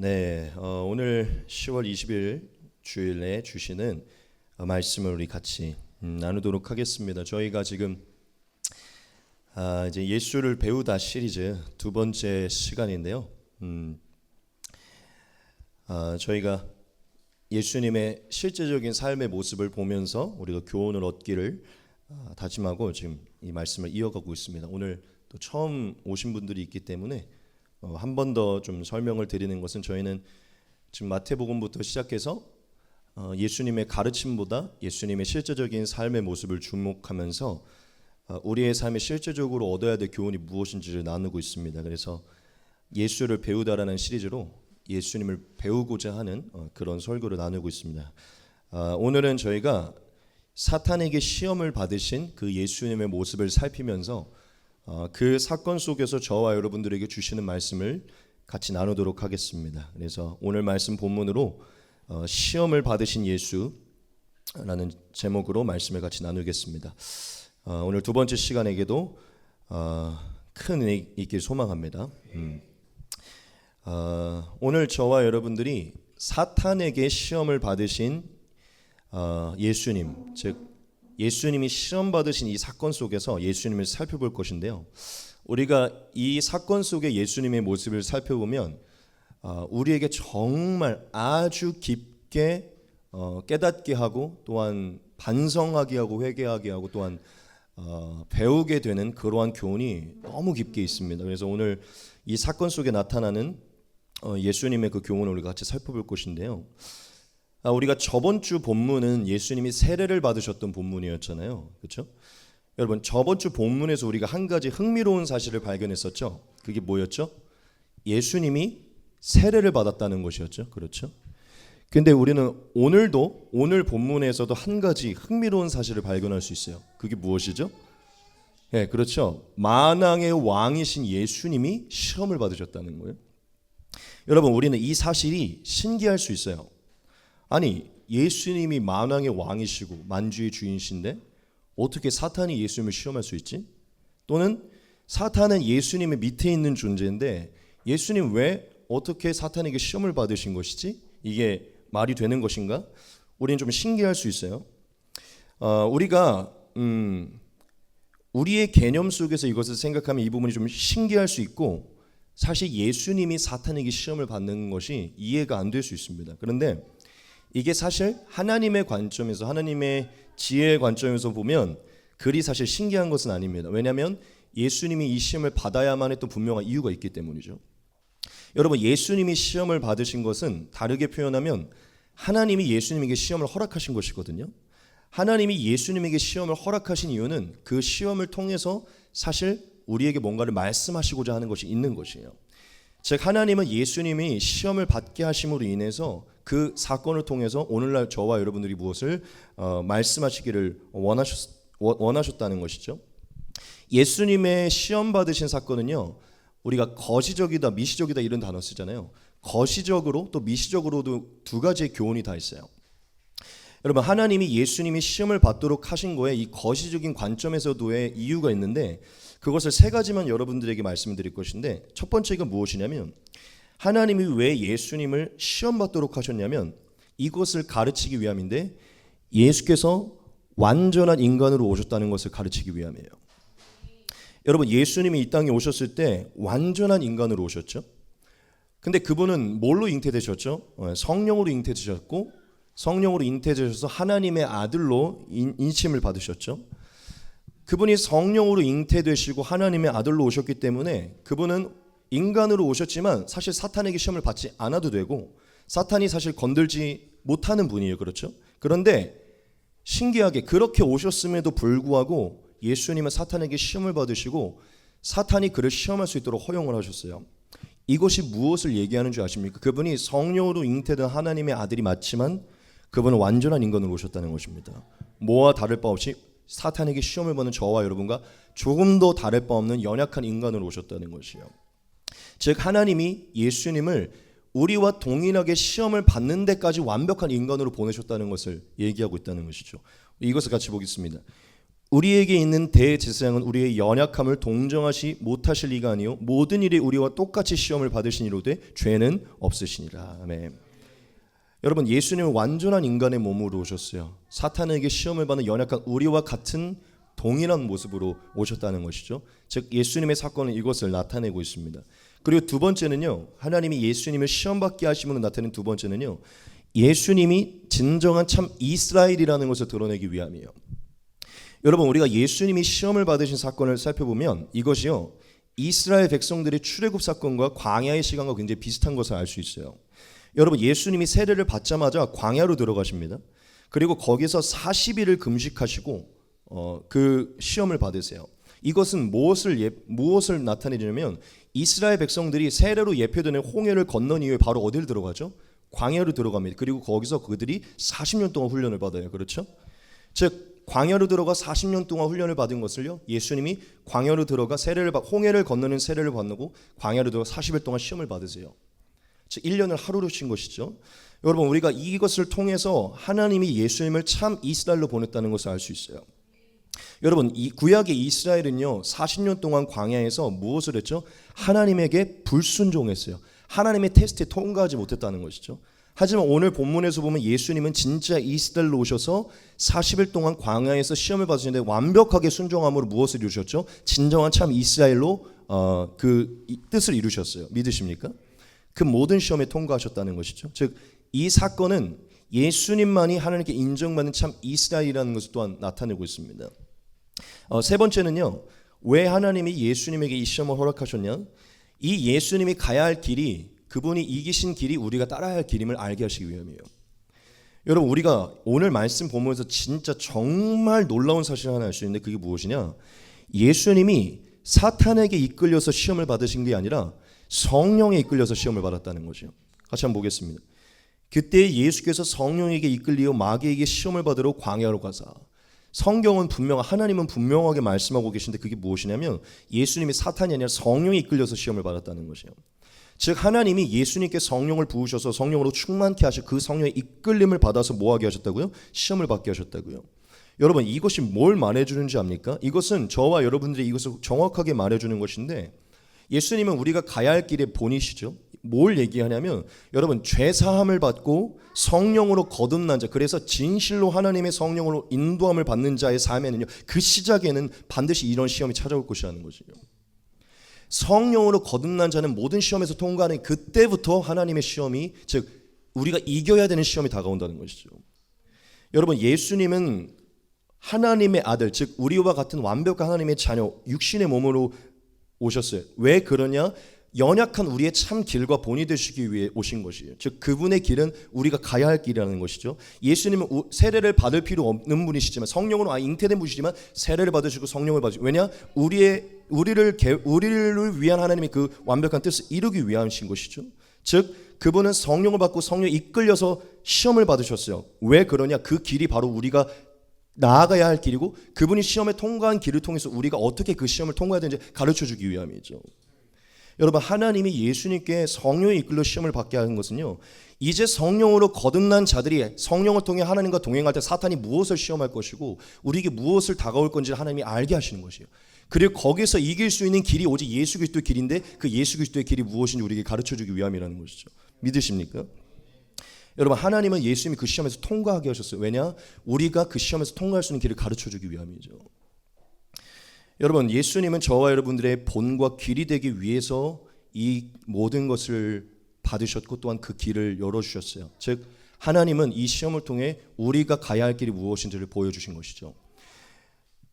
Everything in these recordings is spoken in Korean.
네, 오늘 10월 20일 주일에 주시는 말씀을 우리 같이 나누도록 하겠습니다. 저희가 지금 이제 예수를 배우다 시리즈 두 번째 시간인데요. 저희가 예수님의 실제적인 삶의 모습을 보면서 우리가 교훈을 얻기를 다짐하고 지금 이 말씀을 이어가고 있습니다. 오늘 또 처음 오신 분들이 있기 때문에 한 번 더 좀 설명을 드리는 것은 저희는 지금 마태복음부터 시작해서 예수님의 가르침보다 예수님의 실제적인 삶의 모습을 주목하면서 우리의 삶에 실제적으로 얻어야 될 교훈이 무엇인지를 나누고 있습니다. 그래서 예수를 배우다라는 시리즈로 예수님을 배우고자 하는 그런 설교를 나누고 있습니다. 오늘은 저희가 사탄에게 시험을 받으신 그 예수님의 모습을 살피면서 그 사건 속에서 저와 여러분들에게 주시는 말씀을 같이 나누도록 하겠습니다. 그래서 오늘 말씀 본문으로 시험을 받으신 예수라는 제목으로 말씀을 같이 나누겠습니다. 오늘 두 번째 시간에게도 큰 은혜 있길 소망합니다. 오늘 저와 여러분들이 사탄에게 시험을 받으신 예수님, 즉 예수님이 시험 받으신 이 사건 속에서 예수님을 살펴볼 것인데요. 우리가 이 사건 속의 예수님의 모습을 살펴보면 우리에게 정말 아주 깊게 깨닫게 하고 또한 반성하게 하고 회개하게 하고 또한 배우게 되는 그러한 교훈이 너무 깊게 있습니다. 그래서 오늘 이 사건 속에 나타나는 예수님의 그 교훈을 우리가 같이 살펴볼 것인데요. 우리가 저번 주 본문은 예수님이 세례를 받으셨던 본문이었잖아요. 그렇죠? 여러분, 저번 주 본문에서 우리가 한 가지 흥미로운 사실을 발견했었죠. 그게 뭐였죠? 예수님이 세례를 받았다는 것이었죠. 그렇죠? 근데 우리는 오늘도 오늘 본문에서도 한 가지 흥미로운 사실을 발견할 수 있어요. 그게 무엇이죠? 네, 그렇죠. 만왕의 왕이신 예수님이 시험을 받으셨다는 거예요. 여러분, 우리는 이 사실이 신기할 수 있어요. 아니, 예수님이 만왕의 왕이시고 만주의 주인이신데 어떻게 사탄이 예수님을 시험할 수 있지? 또는 사탄은 예수님의 밑에 있는 존재인데 예수님 왜 어떻게 사탄에게 시험을 받으신 것이지? 이게 말이 되는 것인가? 우리는 좀 신기할 수 있어요. 우리가 우리의 개념 속에서 이것을 생각하면 이 부분이 좀 신기할 수 있고 사실 예수님이 사탄에게 시험을 받는 것이 이해가 안 될 수 있습니다. 그런데 이게 사실 하나님의 관점에서 하나님의 지혜의 관점에서 보면 그리 사실 신기한 것은 아닙니다. 왜냐하면 예수님이 이 시험을 받아야만 했던 분명한 이유가 있기 때문이죠. 여러분, 예수님이 시험을 받으신 것은 다르게 표현하면 하나님이 예수님에게 시험을 허락하신 것이거든요. 하나님이 예수님에게 시험을 허락하신 이유는 그 시험을 통해서 사실 우리에게 뭔가를 말씀하시고자 하는 것이 있는 것이에요. 즉 하나님은 예수님이 시험을 받게 하심으로 인해서 그 사건을 통해서 오늘날 저와 여러분들이 무엇을 말씀하시기를 원하셨다는 것이죠. 예수님의 시험 받으신 사건은요, 우리가 거시적이다 미시적이다 이런 단어 쓰잖아요. 거시적으로 또 미시적으로도 두 가지의 교훈이 다 있어요. 여러분, 하나님이 예수님이 시험을 받도록 하신 거에 이 거시적인 관점에서도의 이유가 있는데 그것을 세 가지만 여러분들에게 말씀드릴 것인데 첫 번째가 무엇이냐면 하나님이 왜 예수님을 시험 받도록 하셨냐면 이것을 가르치기 위함인데 예수께서 완전한 인간으로 오셨다는 것을 가르치기 위함이에요. 여러분, 예수님이 이 땅에 오셨을 때 완전한 인간으로 오셨죠. 근데 그분은 뭘로 잉태되셨죠? 성령으로 잉태되셨고 성령으로 잉태되셔서 하나님의 아들로 인침을 받으셨죠. 그분이 성령으로 잉태되시고 하나님의 아들로 오셨기 때문에 그분은 인간으로 오셨지만 사실 사탄에게 시험을 받지 않아도 되고 사탄이 사실 건들지 못하는 분이에요. 그렇죠? 그런데 신기하게 그렇게 오셨음에도 불구하고 예수님은 사탄에게 시험을 받으시고 사탄이 그를 시험할 수 있도록 허용을 하셨어요. 이것이 무엇을 얘기하는 줄 아십니까? 그분이 성령으로 잉태된 하나님의 아들이 맞지만 그분은 완전한 인간으로 오셨다는 것입니다. 뭐와 다를 바 없이 사탄에게 시험을 받는 저와 여러분과 조금도 다를 바 없는 연약한 인간으로 오셨다는 것이에요. 즉 하나님이 예수님을 우리와 동일하게 시험을 받는 데까지 완벽한 인간으로 보내셨다는 것을 얘기하고 있다는 것이죠. 이것을 같이 보겠습니다. 우리에게 있는 대제사장은 우리의 연약함을 동정하시 못하실 리가 아니요 모든 일에 우리와 똑같이 시험을 받으신 이로되 죄는 없으시니라. 아멘. 여러분, 예수님은 완전한 인간의 몸으로 오셨어요. 사탄에게 시험을 받는 연약한 우리와 같은 동일한 모습으로 오셨다는 것이죠. 즉 예수님의 사건은 이것을 나타내고 있습니다. 그리고 두 번째는요, 하나님이 예수님을 시험받게 하심으로 나타낸 두 번째는요, 예수님이 진정한 참 이스라엘이라는 것을 드러내기 위함이에요. 여러분, 우리가 예수님이 시험을 받으신 사건을 살펴보면 이것이요, 이스라엘 백성들의 출애굽 사건과 광야의 시간과 굉장히 비슷한 것을 알 수 있어요. 여러분, 예수님이 세례를 받자마자 광야로 들어가십니다. 그리고 거기서 40일을 금식하시고 그 시험을 받으세요. 이것은 무엇을 나타내냐면 이스라엘 백성들이 세례로 예표되는 홍해를 건넌 이후에 바로 어디를 들어가죠? 광야로 들어갑니다. 그리고 거기서 그들이 40년 동안 훈련을 받아요. 그렇죠? 즉 광야로 들어가 40년 동안 훈련을 받은 것을요, 예수님이 광야로 들어가 홍해를 건너는 세례를 받고 광야로 들어가 40일 동안 시험을 받으세요. 즉 1년을 하루로 쉰 것이죠. 여러분, 우리가 이것을 통해서 하나님이 예수님을 참 이스라엘로 보냈다는 것을 알 수 있어요. 여러분, 이 구약의 이스라엘은요 40년 동안 광야에서 무엇을 했죠? 하나님에게 불순종했어요. 하나님의 테스트에 통과하지 못했다는 것이죠. 하지만 오늘 본문에서 보면 예수님은 진짜 이스라엘로 오셔서 40일 동안 광야에서 시험을 받으셨는데 완벽하게 순종함으로 무엇을 이루셨죠? 진정한 참 이스라엘로 그 뜻을 이루셨어요. 믿으십니까? 그 모든 시험에 통과하셨다는 것이죠. 즉 이 사건은 예수님만이 하나님께 인정받는 참 이스라엘이라는 것을 또한 나타내고 있습니다. 세 번째는요, 왜 하나님이 예수님에게 이 시험을 허락하셨냐? 이 예수님이 가야 할 길이, 그분이 이기신 길이 우리가 따라야 할 길임을 알게 하시기 위함이에요. 여러분, 우리가 오늘 말씀 보면서 진짜 정말 놀라운 사실을 하나 알 수 있는데 그게 무엇이냐? 예수님이 사탄에게 이끌려서 시험을 받으신 게 아니라 성령에 이끌려서 시험을 받았다는 거죠. 같이 한번 보겠습니다. 그때 예수께서 성령에게 이끌리어 마귀에게 시험을 받으러 광야로 가사. 성경은 하나님은 분명하게 말씀하고 계신데 그게 무엇이냐면 예수님이 사탄이 아니라 성령에 이끌려서 시험을 받았다는 것이에요. 즉 하나님이 예수님께 성령을 부으셔서 성령으로 충만케 하셔 그 성령의 이끌림을 받아서 뭐하게 하셨다고요? 시험을 받게 하셨다고요. 여러분, 이것이 뭘 말해주는지 압니까? 이것은 저와 여러분들이 이것을 정확하게 말해주는 것인데, 예수님은 우리가 가야 할 길의 본이시죠. 뭘 얘기하냐면, 여러분, 죄사함을 받고 성령으로 거듭난 자, 그래서 진실로 하나님의 성령으로 인도함을 받는 자의 삶에는요, 그 시작에는 반드시 이런 시험이 찾아올 것이라는 것이죠. 성령으로 거듭난 자는 모든 시험에서 통과하는 그때부터 하나님의 시험이, 즉 우리가 이겨야 되는 시험이 다가온다는 것이죠. 여러분, 예수님은 하나님의 아들, 즉 우리와 같은 완벽한 하나님의 자녀, 육신의 몸으로 오셨어요. 왜 그러냐? 연약한 우리의 참 길과 본이 되시기 위해 오신 것이에요. 즉 그분의 길은 우리가 가야 할 길이라는 것이죠. 예수님은 세례를 받을 필요 없는 분이시지만, 성령으로 잉태된 분이시지만 세례를 받으시고 성령을 받으시고, 왜냐? 우리를 위한 하나님의 그 완벽한 뜻을 이루기 위함이신 것이죠. 즉 그분은 성령을 받고 성령에 이끌려서 시험을 받으셨어요. 왜 그러냐? 그 길이 바로 우리가 나아가야 할 길이고, 그분이 시험에 통과한 길을 통해서 우리가 어떻게 그 시험을 통과해야 되는지 가르쳐주기 위함이죠. 여러분, 하나님이 예수님께 성령에 이끌려 시험을 받게 하는 것은요, 이제 성령으로 거듭난 자들이 성령을 통해 하나님과 동행할 때 사탄이 무엇을 시험할 것이고 우리에게 무엇을 다가올 건지 하나님이 알게 하시는 것이에요. 그리고 거기서 이길 수 있는 길이 오직 예수 그리스도의 길인데, 그 예수 그리스도의 길이 무엇인지 우리에게 가르쳐주기 위함이라는 것이죠. 믿으십니까? 여러분, 하나님은 예수님이 그 시험에서 통과하게 하셨어요. 왜냐? 우리가 그 시험에서 통과할 수 있는 길을 가르쳐주기 위함이죠. 여러분, 예수님은 저와 여러분들의 본과 길이 되기 위해서 이 모든 것을 받으셨고 또한 그 길을 열어주셨어요. 즉 하나님은 이 시험을 통해 우리가 가야 할 길이 무엇인지를 보여주신 것이죠.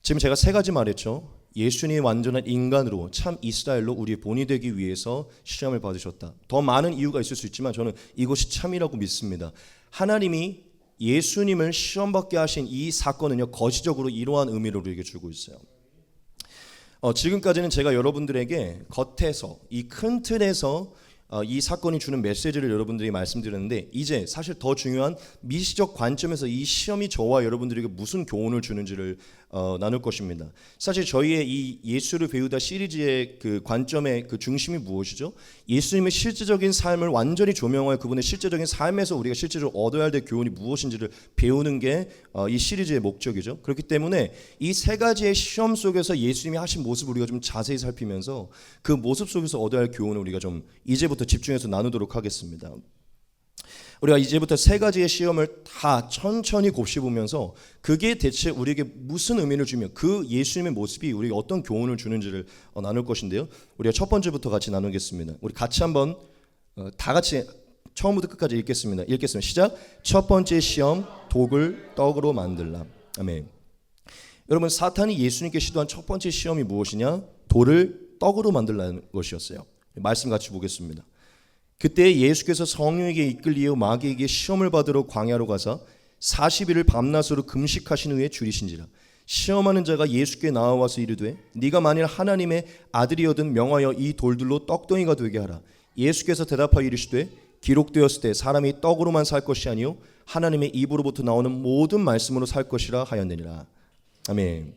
지금 제가 세 가지 말했죠. 예수님이 완전한 인간으로 참 이스라엘로 우리의 본이 되기 위해서 시험을 받으셨다. 더 많은 이유가 있을 수 있지만 저는 이것이 참이라고 믿습니다. 하나님이 예수님을 시험받게 하신 이 사건은요, 거시적으로 이러한 의미를 우리에게 주고 있어요. 지금까지는 제가 여러분들에게 겉에서 이 큰 틀에서 이 사건이 주는 메시지를 여러분들이 말씀드렸는데, 이제 사실 더 중요한 미시적 관점에서 이 시험이 저와 여러분들에게 무슨 교훈을 주는지를 나눌 것입니다. 사실 저희의 이 예수를 배우다 시리즈의 그 관점의 그 중심이 무엇이죠? 예수님의 실제적인 삶을 완전히 조명하여 그분의 실제적인 삶에서 우리가 실제로 얻어야 될 교훈이 무엇인지를 배우는 게 이 시리즈의 목적이죠. 그렇기 때문에 이 세 가지의 시험 속에서 예수님이 하신 모습을 우리가 좀 자세히 살피면서 그 모습 속에서 얻어야 할 교훈을 우리가 좀 이제부터 집중해서 나누도록 하겠습니다. 우리가 이제부터 세 가지의 시험을 다 천천히 곱씹으면서 그게 대체 우리에게 무슨 의미를 주며 그 예수님의 모습이 우리에게 어떤 교훈을 주는지를 나눌 것인데요. 우리가 첫 번째부터 같이 나누겠습니다. 우리 같이 한번 다 같이 처음부터 끝까지 읽겠습니다. 시작. 첫 번째 시험, 독을 떡으로 만들라. 아멘. 여러분, 사탄이 예수님께 시도한 첫 번째 시험이 무엇이냐? 돌을 떡으로 만들라는 것이었어요. 말씀 같이 보겠습니다. 그때 예수께서 성령에게 이끌리어 마귀에게 시험을 받으러 광야로 가사 40일을 밤낮으로 금식하신 후에 줄이신지라. 시험하는 자가 예수께 나와와서 이르되 네가 만일 하나님의 아들이거든 명하여 이 돌들로 떡덩이가 되게 하라. 예수께서 대답하여 이르시되 기록되었을 때 사람이 떡으로만 살 것이 아니요 하나님의 입으로부터 나오는 모든 말씀으로 살 것이라 하였느니라. 아멘.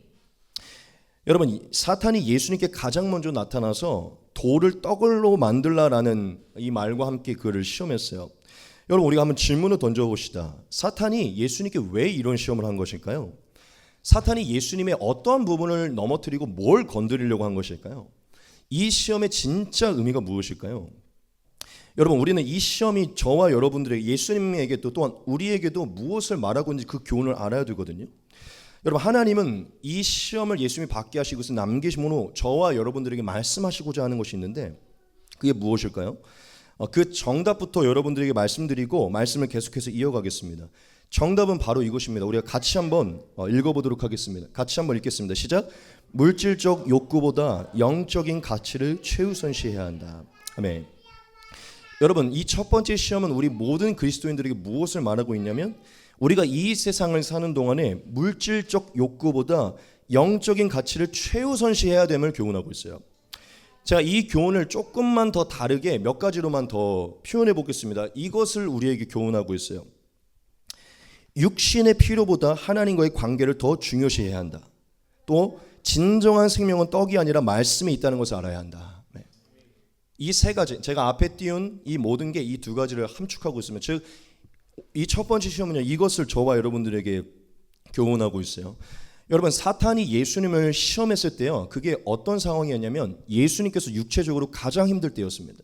여러분, 사탄이 예수님께 가장 먼저 나타나서 돌을 떡으로 만들라라는 이 말과 함께 그를 시험했어요. 여러분, 우리가 한번 질문을 던져봅시다. 사탄이 예수님께 왜 이런 시험을 한 것일까요? 사탄이 예수님의 어떠한 부분을 넘어뜨리고 뭘 건드리려고 한 것일까요? 이 시험의 진짜 의미가 무엇일까요? 여러분, 우리는 이 시험이 저와 여러분들에게, 예수님에게도 또한 우리에게도 무엇을 말하고 있는지 그 교훈을 알아야 되거든요. 여러분, 하나님은 이 시험을 예수님이 받게 하시고 남기심으로 저와 여러분들에게 말씀하시고자 하는 것이 있는데 그게 무엇일까요? 그 정답부터 여러분들에게 말씀드리고 말씀을 계속해서 이어가겠습니다. 정답은 바로 이것입니다. 우리가 같이 한번 읽어보도록 하겠습니다. 같이 한번 읽겠습니다. 시작. 물질적 욕구보다 영적인 가치를 최우선시해야 한다. 아멘. 여러분, 이 첫 번째 시험은 우리 모든 그리스도인들에게 무엇을 말하고 있냐면 우리가 이 세상을 사는 동안에 물질적 욕구보다 영적인 가치를 최우선시해야 됨을 교훈하고 있어요. 제가 이 교훈을 조금만 더 다르게 몇 가지로만 더 표현해 보겠습니다. 이것을 우리에게 교훈하고 있어요. 육신의 필요보다 하나님과의 관계를 더 중요시해야 한다. 또 진정한 생명은 떡이 아니라 말씀에 있다는 것을 알아야 한다. 네. 이 세 가지, 제가 앞에 띄운 이 모든 게 이 두 가지를 함축하고 있습니다. 즉 이 첫 번째 시험은요, 이것을 저와 여러분들에게 교훈하고 있어요. 여러분, 사탄이 예수님을 시험했을 때요, 그게 어떤 상황이었냐면 예수님께서 육체적으로 가장 힘들 때였습니다.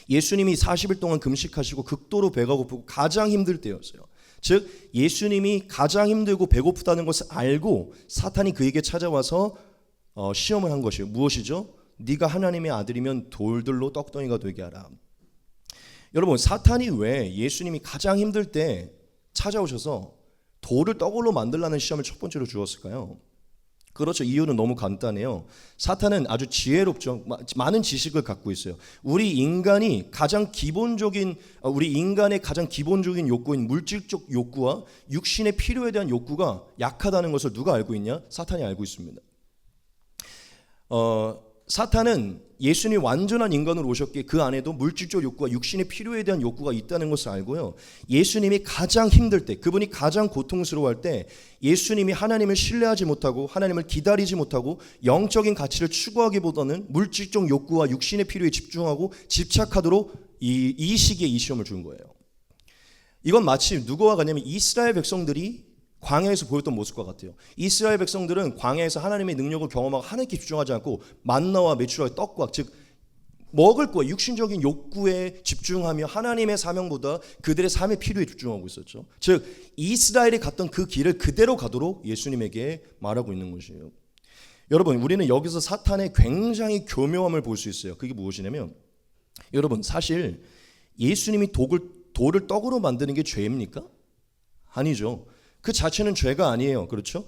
예수님이 40일 동안 금식하시고 극도로 배가 고프고 가장 힘들 때였어요. 즉 예수님이 가장 힘들고 배고프다는 것을 알고 사탄이 그에게 찾아와서 시험을 한 것이에요. 무엇이죠? 네가 하나님의 아들이면 돌들로 떡덩이가 되게 하라. 여러분, 사탄이 왜 예수님이 가장 힘들 때 찾아오셔서 돌을 떡으로 만들라는 시험을 첫 번째로 주었을까요? 그렇죠. 이유는 너무 간단해요. 사탄은 아주 지혜롭죠. 많은 지식을 갖고 있어요. 우리 인간의 가장 기본적인 욕구인 물질적 욕구와 육신의 필요에 대한 욕구가 약하다는 것을 누가 알고 있냐? 사탄이 알고 있습니다. 사탄은 예수님이 완전한 인간으로 오셨기에 그 안에도 물질적 욕구와 육신의 필요에 대한 욕구가 있다는 것을 알고요. 예수님이 가장 힘들 때, 그분이 가장 고통스러워할 때 예수님이 하나님을 신뢰하지 못하고 하나님을 기다리지 못하고 영적인 가치를 추구하기보다는 물질적 욕구와 육신의 필요에 집중하고 집착하도록 이 시기에 이 시험을 준 거예요. 이건 마치 누구와 같냐면 이스라엘 백성들이 광야에서 보였던 모습과 같아요. 이스라엘 백성들은 광야에서 하나님의 능력을 경험하고 하나님께 집중하지 않고 만나와 메추라의 떡과 즉 먹을 것, 육신적인 욕구에 집중하며 하나님의 사명보다 그들의 삶의 필요에 집중하고 있었죠. 즉 이스라엘이 갔던 그 길을 그대로 가도록 예수님에게 말하고 있는 것이에요. 여러분, 우리는 여기서 사탄의 굉장히 교묘함을 볼 수 있어요. 그게 무엇이냐면 여러분, 사실 예수님이 돌을 떡으로 만드는 게 죄입니까? 아니죠. 그 자체는 죄가 아니에요. 그렇죠?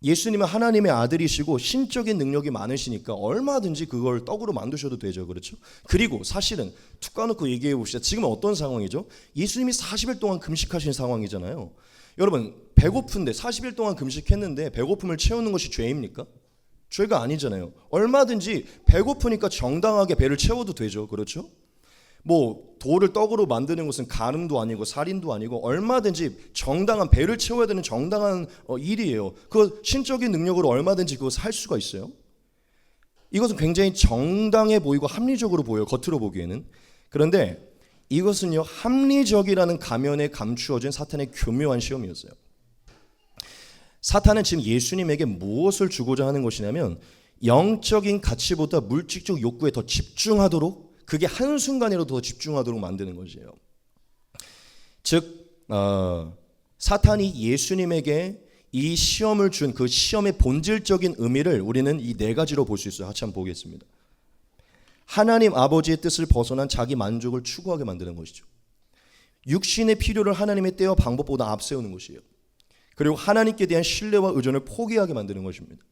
예수님은 하나님의 아들이시고 신적인 능력이 많으시니까 얼마든지 그걸 떡으로 만드셔도 되죠. 그렇죠? 그리고 사실은 툭 까놓고 얘기해 봅시다. 지금은 어떤 상황이죠? 예수님이 40일 동안 금식하신 상황이잖아요. 여러분, 배고픈데 40일 동안 금식했는데 배고픔을 채우는 것이 죄입니까? 죄가 아니잖아요. 얼마든지 배고프니까 정당하게 배를 채워도 되죠. 그렇죠? 돌을 떡으로 만드는 것은 간음도 아니고 살인도 아니고 얼마든지 정당한 배를 채워야 되는 정당한 일이에요. 그 신적인 능력으로 얼마든지 그것을 할 수가 있어요. 이것은 굉장히 정당해 보이고 합리적으로 보여요. 겉으로 보기에는. 그런데 이것은요, 합리적이라는 가면에 감추어진 사탄의 교묘한 시험이었어요. 사탄은 지금 예수님에게 무엇을 주고자 하는 것이냐면 영적인 가치보다 물질적 욕구에 더 집중하도록, 그게 한순간이라도 더 집중하도록 만드는 것이에요. 즉 사탄이 예수님에게 이 시험을 준 그 시험의 본질적인 의미를 우리는 이 네 가지로 볼 수 있어요. 같이 한번 보겠습니다. 하나님 아버지의 뜻을 벗어난 자기 만족을 추구하게 만드는 것이죠. 육신의 필요를 하나님의 때와 방법보다 앞세우는 것이에요. 그리고 하나님께 대한 신뢰와 의존을 포기하게 만드는 것입니다.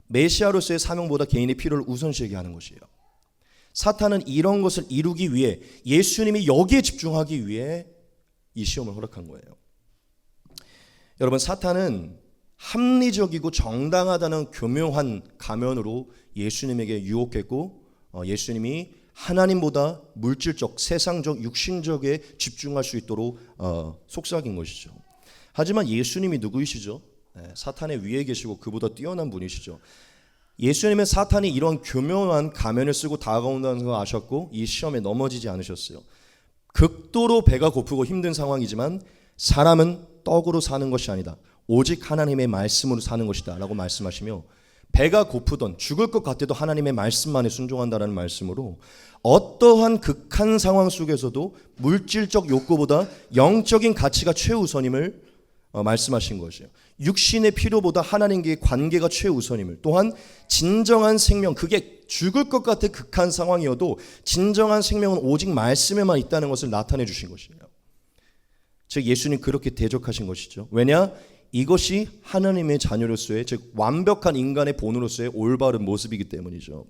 메시아로서의 사명보다 개인의 필요를 우선시하게 하는 것이에요. 사탄은 이런 것을 이루기 위해, 예수님이 여기에 집중하기 위해 이 시험을 허락한 거예요. 여러분, 사탄은 합리적이고 정당하다는 교묘한 가면으로 예수님에게 유혹했고, 예수님이 하나님보다 물질적, 세상적, 육신적에 집중할 수 있도록 속삭인 것이죠. 하지만 예수님이 누구이시죠? 사탄의 위에 계시고 그보다 뛰어난 분이시죠. 예수님은 사탄이 이런 교묘한 가면을 쓰고 다가온다는 걸 아셨고 이 시험에 넘어지지 않으셨어요. 극도로 배가 고프고 힘든 상황이지만 사람은 떡으로 사는 것이 아니다, 오직 하나님의 말씀으로 사는 것이다 라고 말씀하시며, 배가 고프던 죽을 것 같아도 하나님의 말씀만에 순종한다라는 말씀으로 어떠한 극한 상황 속에서도 물질적 욕구보다 영적인 가치가 최우선임을 말씀하신 것이에요. 육신의 필요보다 하나님과의 관계가 최우선임을, 또한 진정한 생명, 그게 죽을 것 같아 극한 상황이어도 진정한 생명은 오직 말씀에만 있다는 것을 나타내 주신 것이에요. 즉 예수님 그렇게 대적하신 것이죠. 왜냐? 이것이 하나님의 자녀로서의, 즉 완벽한 인간의 본으로서의 올바른 모습이기 때문이죠.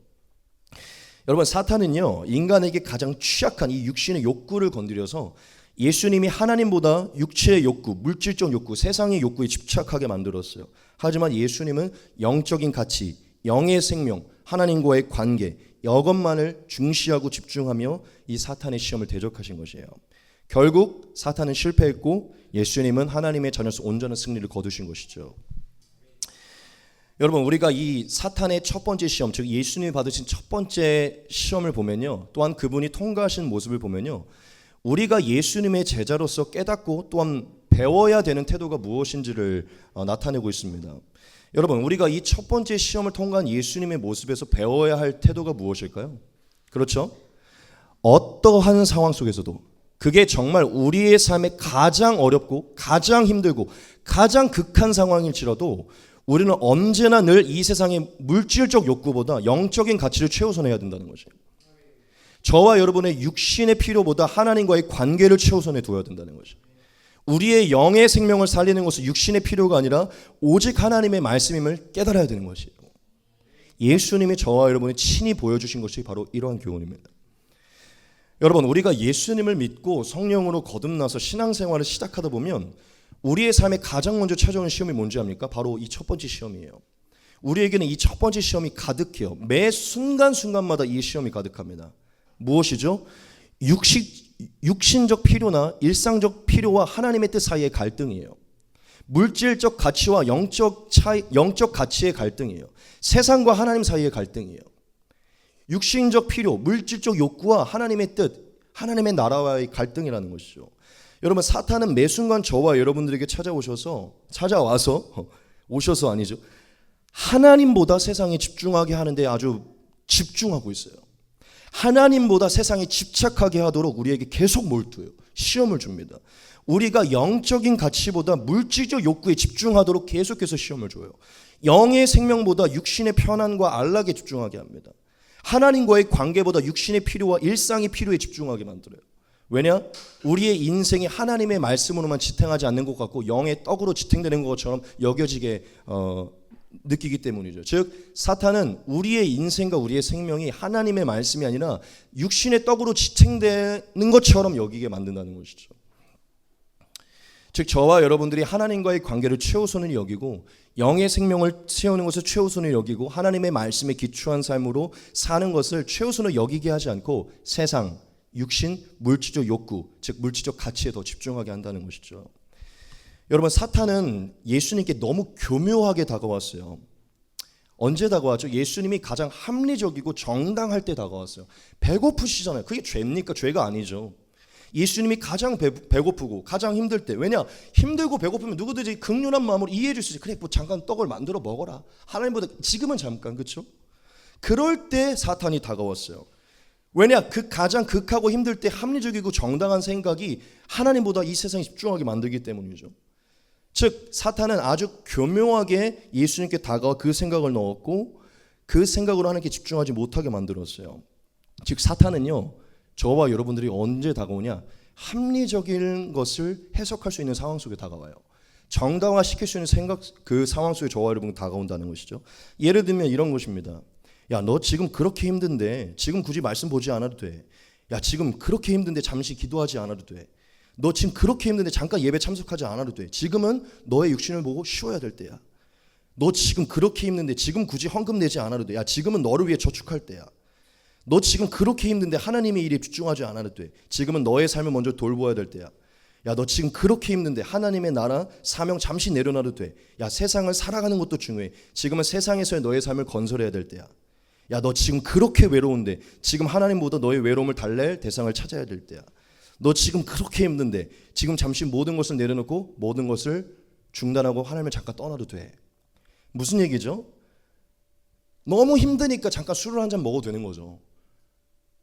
여러분, 사탄은요 인간에게 가장 취약한 이 육신의 욕구를 건드려서 예수님이 하나님보다 육체의 욕구, 물질적 욕구, 세상의 욕구에 집착하게 만들었어요. 하지만 예수님은 영적인 가치, 영의 생명, 하나님과의 관계, 이것만을 중시하고 집중하며 이 사탄의 시험을 대적하신 것이에요. 결국 사탄은 실패했고 예수님은 하나님의 자녀로서 온전한 승리를 거두신 것이죠. 여러분, 우리가 이 사탄의 첫 번째 시험, 즉 예수님이 받으신 첫 번째 시험을 보면요, 또한 그분이 통과하신 모습을 보면요, 우리가 예수님의 제자로서 깨닫고 또한 배워야 되는 태도가 무엇인지를 나타내고 있습니다. 여러분, 우리가 이 첫 번째 시험을 통과한 예수님의 모습에서 배워야 할 태도가 무엇일까요? 그렇죠? 어떠한 상황 속에서도, 그게 정말 우리의 삶에 가장 어렵고 가장 힘들고 가장 극한 상황일지라도 우리는 언제나 늘 이 세상의 물질적 욕구보다 영적인 가치를 최우선해야 된다는 것이에요. 저와 여러분의 육신의 필요보다 하나님과의 관계를 최우선에 두어야 된다는 것이에요. 우리의 영의 생명을 살리는 것은 육신의 필요가 아니라 오직 하나님의 말씀임을 깨달아야 되는 것이에요. 예수님이 저와 여러분이 친히 보여주신 것이 바로 이러한 교훈입니다. 여러분, 우리가 예수님을 믿고 성령으로 거듭나서 신앙생활을 시작하다 보면 우리의 삶에 가장 먼저 찾아오는 시험이 뭔지 압니까? 바로 이 첫 번째 시험이에요. 우리에게는 이 첫 번째 시험이 가득해요. 매 순간순간마다 이 시험이 가득합니다. 무엇이죠? 육신적 필요나 일상적 필요와 하나님의 뜻 사이의 갈등이에요. 물질적 가치와 영적 가치의 갈등이에요. 세상과 하나님 사이의 갈등이에요. 육신적 필요, 물질적 욕구와 하나님의 뜻, 하나님의 나라와의 갈등이라는 것이죠. 여러분, 사탄은 매 순간 저와 여러분들에게 오셔서 아니죠, 하나님보다 세상에 집중하게 하는데 아주 집중하고 있어요. 하나님보다 세상에 집착하게 하도록 우리에게 계속 몰두해요. 시험을 줍니다. 우리가 영적인 가치보다 물질적 욕구에 집중하도록 계속해서 시험을 줘요. 영의 생명보다 육신의 편안과 안락에 집중하게 합니다. 하나님과의 관계보다 육신의 필요와 일상의 필요에 집중하게 만들어요. 왜냐? 우리의 인생이 하나님의 말씀으로만 지탱하지 않는 것 같고 영의 떡으로 지탱되는 것처럼 여겨지게 느끼기 때문이죠. 즉 사탄은 우리의 인생과 우리의 생명이 하나님의 말씀이 아니라 육신의 떡으로 지탱되는 것처럼 여기게 만든다는 것이죠. 즉 저와 여러분들이 하나님과의 관계를 최우선을 여기고 영의 생명을 세우는 것을 최우선을 여기고 하나님의 말씀에 기초한 삶으로 사는 것을 최우선을 여기게 하지 않고 세상, 육신, 물질적 욕구, 즉 물질적 가치에 더 집중하게 한다는 것이죠. 여러분, 사탄은 예수님께 너무 교묘하게 다가왔어요. 언제 다가왔죠? 예수님이 가장 합리적이고 정당할 때 다가왔어요. 배고프시잖아요. 그게 죄입니까? 죄가 아니죠. 예수님이 가장 배고프고 가장 힘들 때, 왜냐? 힘들고 배고프면 누구든지 긍휼한 마음으로 이해해 줄 수 있어요. 그래, 뭐 잠깐 떡을 만들어 먹어라. 하나님보다 지금은 잠깐, 그렇죠? 그럴 때 사탄이 다가왔어요. 왜냐? 그 가장 극하고 힘들 때 합리적이고 정당한 생각이 하나님보다 이 세상에 집중하게 만들기 때문이죠. 즉 사탄은 아주 교묘하게 예수님께 다가와 그 생각을 넣었고 그 생각으로 하나님께 집중하지 못하게 만들었어요. 즉 사탄은요, 저와 여러분들이 언제 다가오냐? 합리적인 것을 해석할 수 있는 상황 속에 다가와요. 정당화시킬 수 있는 생각, 그 상황 속에 저와 여러분 다가온다는 것이죠. 예를 들면 이런 것입니다. 야, 너 지금 그렇게 힘든데 지금 굳이 말씀 보지 않아도 돼. 야, 지금 그렇게 힘든데 잠시 기도하지 않아도 돼. 너 지금 그렇게 힘든데 잠깐 예배 참석하지 않아도 돼. 지금은 너의 육신을 보고 쉬어야 될 때야. 너 지금 그렇게 힘든데 지금 굳이 헌금 내지 않아도 돼. 야, 지금은 너를 위해 저축할 때야. 너 지금 그렇게 힘든데 하나님의 일에 집중하지 않아도 돼. 지금은 너의 삶을 먼저 돌보아야 될 때야. 야, 너 지금 그렇게 힘든데 하나님의 나라 사명 잠시 내려놔도 돼. 야, 세상을 살아가는 것도 중요해. 지금은 세상에서의 너의 삶을 건설해야 될 때야. 야, 너 지금 그렇게 외로운데 지금 하나님보다 너의 외로움을 달랠 대상을 찾아야 될 때야. 너 지금 그렇게 힘든데 지금 잠시 모든 것을 내려놓고 모든 것을 중단하고 하나님을 잠깐 떠나도 돼. 무슨 얘기죠? 너무 힘드니까 잠깐 술을 한 잔 먹어도 되는 거죠.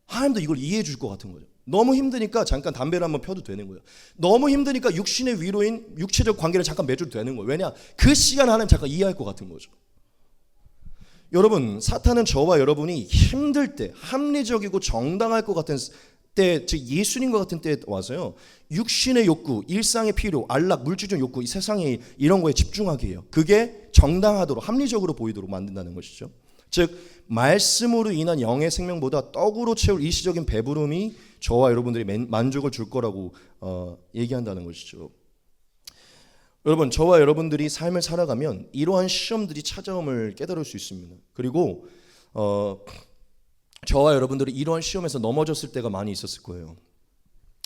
하나님도 이걸 이해해 줄 것 같은 거죠. 너무 힘드니까 잠깐 담배를 한번 펴도 되는 거예요. 너무 힘드니까 육신의 위로인 육체적 관계를 잠깐 맺어도 되는 거예요. 왜냐? 그 시간 하나님 잠깐 이해할 것 같은 거죠. 여러분, 사탄은 저와 여러분이 힘들 때, 합리적이고 정당할 것 같은 때, 즉 예수님과 같은 때에 와서요, 육신의 욕구, 일상의 필요, 안락, 물질적 욕구, 이 세상에 이런 거에 집중하게 해요. 그게 정당하도록, 합리적으로 보이도록 만든다는 것이죠. 즉 말씀으로 인한 영의 생명보다 떡으로 채울 일시적인 배부름이 저와 여러분들이 만족을 줄 거라고 얘기한다는 것이죠. 여러분, 저와 여러분들이 삶을 살아가면 이러한 시험들이 찾아옴을 깨달을 수 있습니다. 그리고 저와 여러분들이 이러한 시험에서 넘어졌을 때가 많이 있었을 거예요.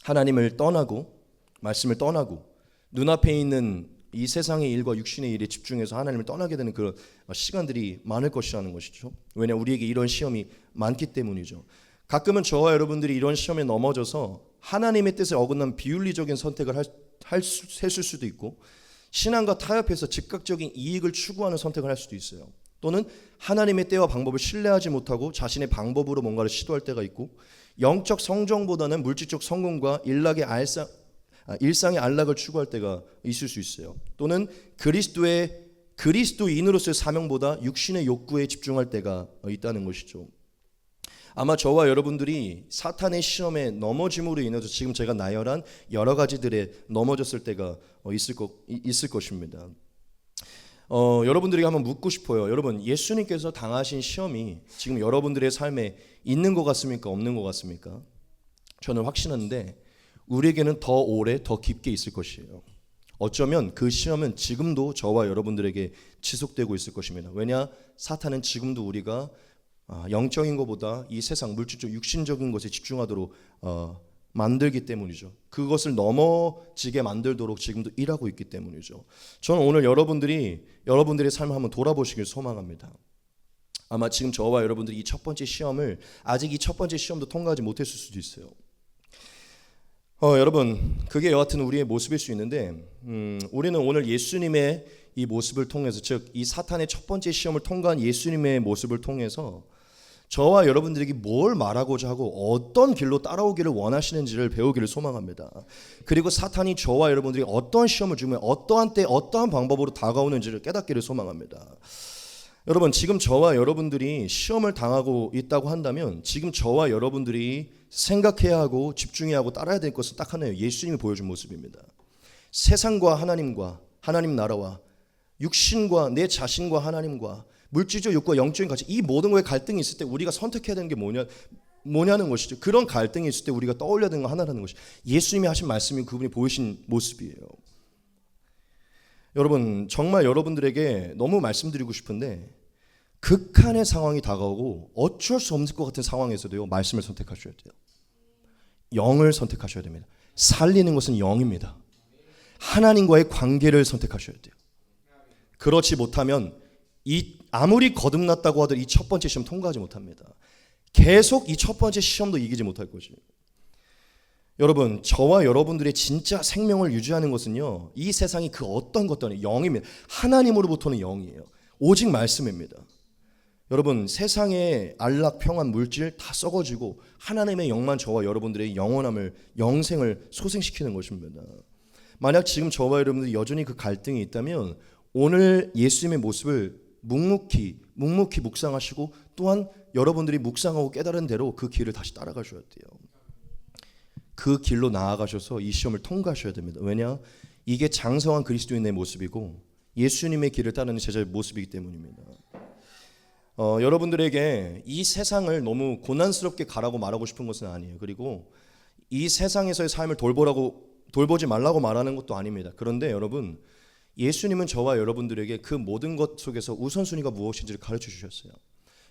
하나님을 떠나고 말씀을 떠나고 눈앞에 있는 이 세상의 일과 육신의 일에 집중해서 하나님을 떠나게 되는 그런 시간들이 많을 것이라는 것이죠. 왜냐, 우리에게 이런 시험이 많기 때문이죠. 가끔은 저와 여러분들이 이런 시험에 넘어져서 하나님의 뜻에 어긋난 비윤리적인 선택을 했을 수도 있고, 신앙과 타협해서 즉각적인 이익을 추구하는 선택을 할 수도 있어요. 또는 하나님의 때와 방법을 신뢰하지 못하고 자신의 방법으로 뭔가를 시도할 때가 있고, 영적 성정보다는 물질적 성공과 일상의 안락을 추구할 때가 있을 수 있어요. 또는 그리스도인으로서의 사명보다 육신의 욕구에 집중할 때가 있다는 것이죠. 아마 저와 여러분들이 사탄의 시험에 넘어짐으로 인해서 지금 제가 나열한 여러 가지들에 넘어졌을 때가 있을 것입니다. 여러분들에게 한번 묻고 싶어요. 여러분, 예수님께서 당하신 시험이 지금 여러분들의 삶에 있는 것 같습니까? 없는 것 같습니까? 저는 확신하는데 우리에게는 더 오래, 더 깊게 있을 것이에요. 어쩌면 그 시험은 지금도 저와 여러분들에게 지속되고 있을 것입니다. 왜냐? 사탄은 지금도 우리가 영적인 것보다 이 세상 물질적 육신적인 것에 집중하도록 만들기 때문이죠. 그것을 넘어지게 만들도록 지금도 일하고 있기 때문이죠. 저는 오늘 여러분들의 삶을 한번 돌아보시길 소망합니다. 아마 지금 저와 여러분들이 이 첫 번째 시험을 아직 이 첫 번째 시험도 통과하지 못했을 수도 있어요. 여러분, 그게 여하튼 우리의 모습일 수 있는데 우리는 오늘 예수님의 이 모습을 통해서, 즉 이 사탄의 첫 번째 시험을 통과한 예수님의 모습을 통해서 저와 여러분들에게 뭘 말하고자 하고 어떤 길로 따라오기를 원하시는지를 배우기를 소망합니다. 그리고 사탄이 저와 여러분들이 어떤 시험을 주면 어떠한 때 어떠한 방법으로 다가오는지를 깨닫기를 소망합니다. 여러분, 지금 저와 여러분들이 시험을 당하고 있다고 한다면 지금 저와 여러분들이 생각해야 하고 집중해야 하고 따라야 될 것은 딱 하나예요. 예수님이 보여준 모습입니다. 세상과 하나님과 하나님 나라와 육신과 내 자신과 하나님과 물질적 욕구와 영적인 가치, 이 모든 거에 갈등이 있을 때 우리가 선택해야 되는 게 뭐냐는 것이죠. 그런 갈등이 있을 때 우리가 떠올려야 되는 거 하나라는 것이 예수님이 하신 말씀이 그분이 보이신 모습이에요. 여러분, 정말 여러분들에게 너무 말씀드리고 싶은데 극한의 상황이 다가오고 어쩔 수 없을 것 같은 상황에서도요, 말씀을 선택하셔야 돼요. 영을 선택하셔야 됩니다. 살리는 것은 영입니다. 하나님과의 관계를 선택하셔야 돼요. 그렇지 못하면 아무리 거듭났다고 하더라도 이 첫 번째 시험 통과하지 못합니다. 계속 이 첫 번째 시험도 이기지 못할 것이에요. 여러분, 저와 여러분들의 진짜 생명을 유지하는 것은요, 이 세상이 그 어떤 것도 아니에요. 영입니다. 하나님으로부터는 영이에요. 오직 말씀입니다. 여러분, 세상의 안락, 평안, 물질 다 썩어지고 하나님의 영만 저와 여러분들의 영원함을, 영생을 소생시키는 것입니다. 만약 지금 저와 여러분들이 여전히 그 갈등이 있다면 오늘 예수님의 모습을 묵묵히 묵상하시고 또한 여러분들이 묵상하고 깨달은 대로 그 길을 다시 따라가셔야 돼요. 그 길로 나아가셔서 이 시험을 통과하셔야 됩니다. 왜냐? 이게 장성한 그리스도인의 모습이고 예수님의 길을 따르는 제자의 모습이기 때문입니다. 여러분들에게 이 세상을 너무 고난스럽게 가라고 말하고 싶은 것은 아니에요. 그리고 이 세상에서의 삶을 돌보지 말라고 말하는 것도 아닙니다. 그런데 여러분, 예수님은 저와 여러분들에게 그 모든 것 속에서 우선순위가 무엇인지를 가르쳐 주셨어요.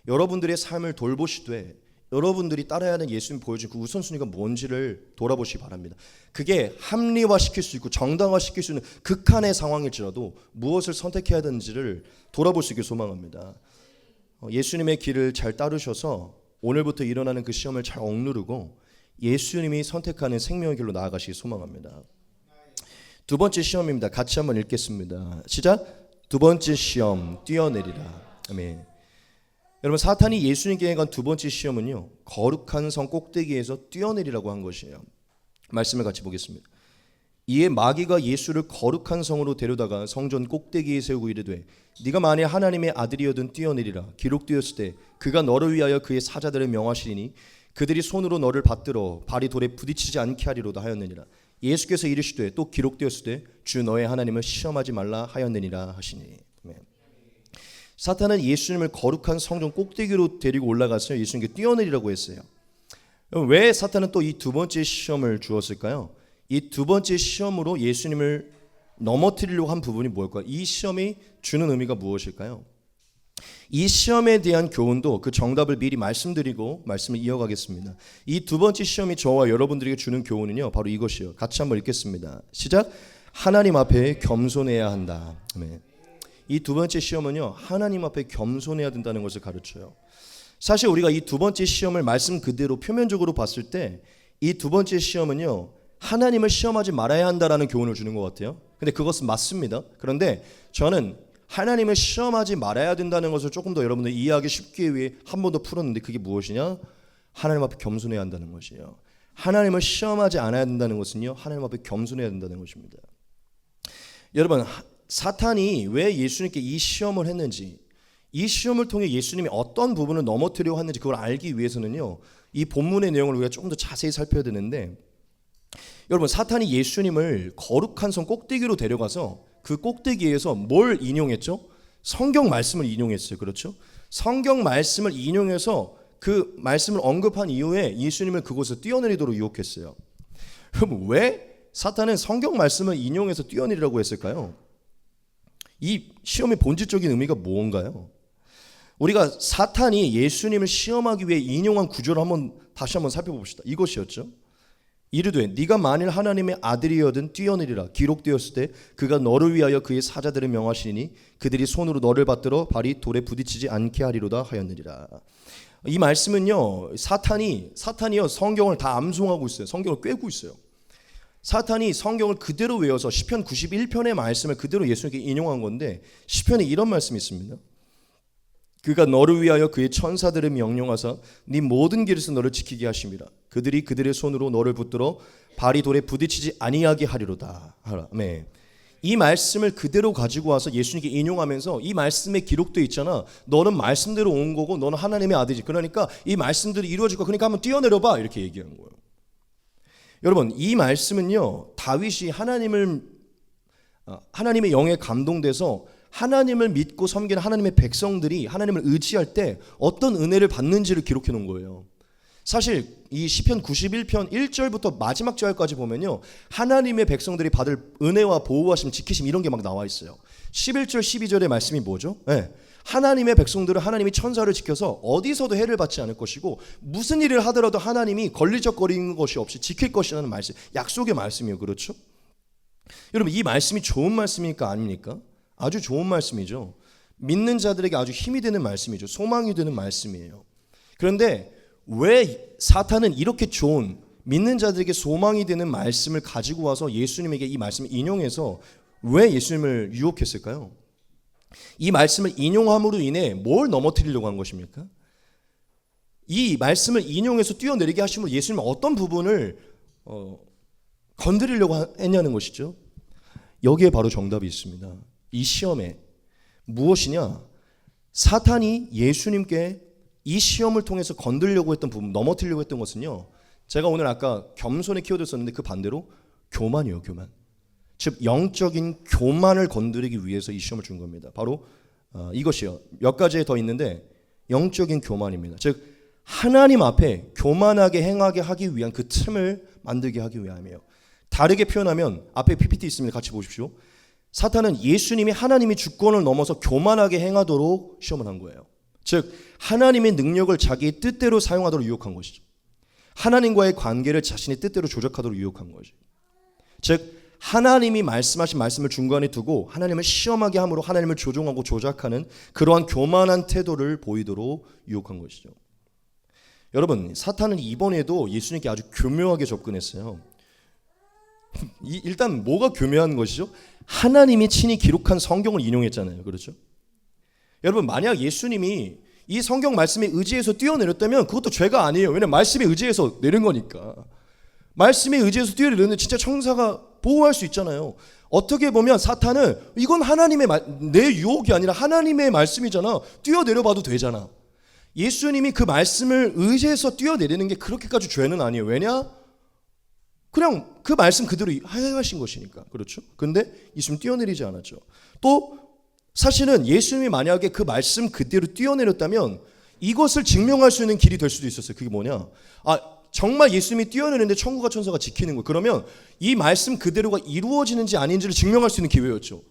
여러분들의 삶을 돌보시되 여러분들이 따라야 하는 예수님이 보여준 그 우선순위가 뭔지를 돌아보시기 바랍니다. 그게 합리화시킬 수 있고 정당화시킬 수 있는 극한의 상황일지라도 무엇을 선택해야 되는지를 돌아볼 수 있게 소망합니다. 예수님의 길을 잘 따르셔서 오늘부터 일어나는 그 시험을 잘 억누르고 예수님이 선택하는 생명의 길로 나아가시기 소망합니다. 두 번째 시험입니다. 같이 한번 읽겠습니다. 시작. 두 번째 시험, 뛰어내리라. 아멘. 여러분, 사탄이 예수님께 간 두 번째 시험은요, 거룩한 성 꼭대기에서 뛰어내리라고 한 것이에요. 말씀을 같이 보겠습니다. 이에 마귀가 예수를 거룩한 성으로 데려다가 성전 꼭대기에 세우고 이르되 네가 만일 하나님의 아들이어든 뛰어내리라. 기록되었을 때 그가 너를 위하여 그의 사자들을 명하시리니 그들이 손으로 너를 받들어 발이 돌에 부딪히지 않게 하리로다 하였느니라. 예수께서 이르시되 또 기록되었을 때 주 너의 하나님을 시험하지 말라 하였느니라 하시니. 사탄은 예수님을 거룩한 성전 꼭대기로 데리고 올라가서 예수님께 뛰어내리라고 했어요. 왜 사탄은 또 이 두 번째 시험을 주었을까요? 이 두 번째 시험으로 예수님을 넘어뜨리려고 한 부분이 뭘까요? 이 시험이 주는 의미가 무엇일까요? 이 시험에 대한 교훈도 그 정답을 미리 말씀드리고 말씀을 이어가겠습니다. 이 두 번째 시험이 저와 여러분들에게 주는 교훈은요, 바로 이것이요. 같이 한번 읽겠습니다. 시작. 하나님 앞에 겸손해야 한다. 아멘. 이 두 번째 시험은요, 하나님 앞에 겸손해야 된다는 것을 가르쳐요. 사실 우리가 이 두 번째 시험을 말씀 그대로 표면적으로 봤을 때 이 두 번째 시험은요, 하나님을 시험하지 말아야 한다라는 교훈을 주는 것 같아요. 근데 그것은 맞습니다. 그런데 저는 하나님을 시험하지 말아야 된다는 것을 조금 더 여러분들 이해하기 쉽게 위해 한 번 더 풀었는데 그게 무엇이냐? 하나님 앞에 겸손해야 한다는 것이에요. 하나님을 시험하지 않아야 된다는 것은요, 하나님 앞에 겸손해야 된다는 것입니다. 여러분, 사탄이 왜 예수님께 이 시험을 했는지, 이 시험을 통해 예수님이 어떤 부분을 넘어뜨리려고 했는지 그걸 알기 위해서는요, 이 본문의 내용을 우리가 조금 더 자세히 살펴야 되는데, 여러분, 사탄이 예수님을 거룩한 성 꼭대기로 데려가서 그 꼭대기에서 뭘 인용했죠? 성경 말씀을 인용했어요. 그렇죠? 성경 말씀을 인용해서 그 말씀을 언급한 이후에 예수님을 그곳에서 뛰어내리도록 유혹했어요. 그럼 왜 사탄은 성경 말씀을 인용해서 뛰어내리라고 했을까요? 이 시험의 본질적인 의미가 뭔가요? 우리가 사탄이 예수님을 시험하기 위해 인용한 구조를 다시 한번 살펴봅시다. 이것이었죠. 이르되 네가 만일 하나님의 아들이어든 뛰어내리라. 기록되었을 때 그가 너를 위하여 그의 사자들을 명하시니 그들이 손으로 너를 받들어 발이 돌에 부딪히지 않게 하리로다 하였느니라. 이 말씀은요, 사탄이요 성경을 다 암송하고 있어요. 성경을 꿰고 있어요. 사탄이 성경을 그대로 외워서 시편 91편의 말씀을 그대로 예수님께 인용한 건데, 시편에 이런 말씀이 있습니다. 그가 너를 위하여 그의 천사들을 명령하사 네 모든 길에서 너를 지키게 하심이라. 그들이 그들의 손으로 너를 붙들어 발이 돌에 부딪히지 아니하게 하리로다. 네. 이 말씀을 그대로 가지고 와서 예수님께 인용하면서 이 말씀에 기록되어 있잖아. 너는 말씀대로 온 거고 너는 하나님의 아들이지. 그러니까 이 말씀들이 이루어질 거야. 그러니까 한번 뛰어내려봐. 이렇게 얘기한 거예요. 여러분, 이 말씀은요, 다윗이 하나님의 영에 감동돼서 하나님을 믿고 섬기는 하나님의 백성들이 하나님을 의지할 때 어떤 은혜를 받는지를 기록해 놓은 거예요. 사실 이 시편 91편 1절부터 마지막 절까지 보면요, 하나님의 백성들이 받을 은혜와 보호하심, 지키심 이런 게 막 나와 있어요. 11절 12절의 말씀이 뭐죠? 네. 하나님의 백성들은 하나님이 천사를 지켜서 어디서도 해를 받지 않을 것이고 무슨 일을 하더라도 하나님이 걸리적거리는 것이 없이 지킬 것이라는 말씀, 약속의 말씀이에요. 그렇죠? 여러분, 이 말씀이 좋은 말씀입니까? 아닙니까? 아주 좋은 말씀이죠. 믿는 자들에게 아주 힘이 되는 말씀이죠. 소망이 되는 말씀이에요. 그런데 왜 사탄은 이렇게 좋은 믿는 자들에게 소망이 되는 말씀을 가지고 와서 예수님에게 이 말씀을 인용해서 왜 예수님을 유혹했을까요? 이 말씀을 인용함으로 인해 뭘 넘어뜨리려고 한 것입니까? 이 말씀을 인용해서 뛰어내리게 하심으로 예수님은 어떤 부분을 건드리려고 했냐는 것이죠. 여기에 바로 정답이 있습니다. 이 시험에 무엇이냐? 사탄이 예수님께 이 시험을 통해서 건드리려고 했던 부분, 넘어뜨리려고 했던 것은요, 제가 오늘 아까 겸손의 키워드 썼는데 그 반대로 교만이에요. 교만. 즉 영적인 교만을 건드리기 위해서 이 시험을 준 겁니다. 바로 이것이요. 몇 가지 더 있는데 영적인 교만입니다. 즉 하나님 앞에 교만하게 행하게 하기 위한 그 틈을 만들게 하기 위함이에요. 다르게 표현하면 앞에 PPT 있습니다. 같이 보십시오. 사탄은 예수님이 하나님이 주권을 넘어서 교만하게 행하도록 시험을 한 거예요. 즉 하나님의 능력을 자기의 뜻대로 사용하도록 유혹한 것이죠. 하나님과의 관계를 자신의 뜻대로 조작하도록 유혹한 것이죠. 즉 하나님이 말씀하신 말씀을 중간에 두고 하나님을 시험하게 함으로 하나님을 조종하고 조작하는 그러한 교만한 태도를 보이도록 유혹한 것이죠. 여러분, 사탄은 이번에도 예수님께 아주 교묘하게 접근했어요. 일단 뭐가 교묘한 것이죠? 하나님이 친히 기록한 성경을 인용했잖아요. 그렇죠? 여러분, 만약 예수님이 이 성경 말씀에 의지해서 뛰어내렸다면 그것도 죄가 아니에요. 왜냐하면 말씀에 의지해서 내린 거니까. 말씀에 의지해서 뛰어내렸는데 진짜 천사가 보호할 수 있잖아요. 어떻게 보면 사탄은 이건 하나님의 내 유혹이 아니라 하나님의 말씀이잖아. 뛰어내려봐도 되잖아. 예수님이 그 말씀을 의지해서 뛰어내리는 게 그렇게까지 죄는 아니에요. 왜냐? 그냥 그 말씀 그대로 행하신 것이니까. 그렇죠? 근데 예수님 뛰어내리지 않았죠. 또 사실은 예수님이 만약에 그 말씀 그대로 뛰어내렸다면 이것을 증명할 수 있는 길이 될 수도 있었어요. 그게 뭐냐? 정말 예수님이 뛰어내렸는데 천국과 천사가 지키는 거. 그러면 이 말씀 그대로가 이루어지는지 아닌지를 증명할 수 있는 기회였죠.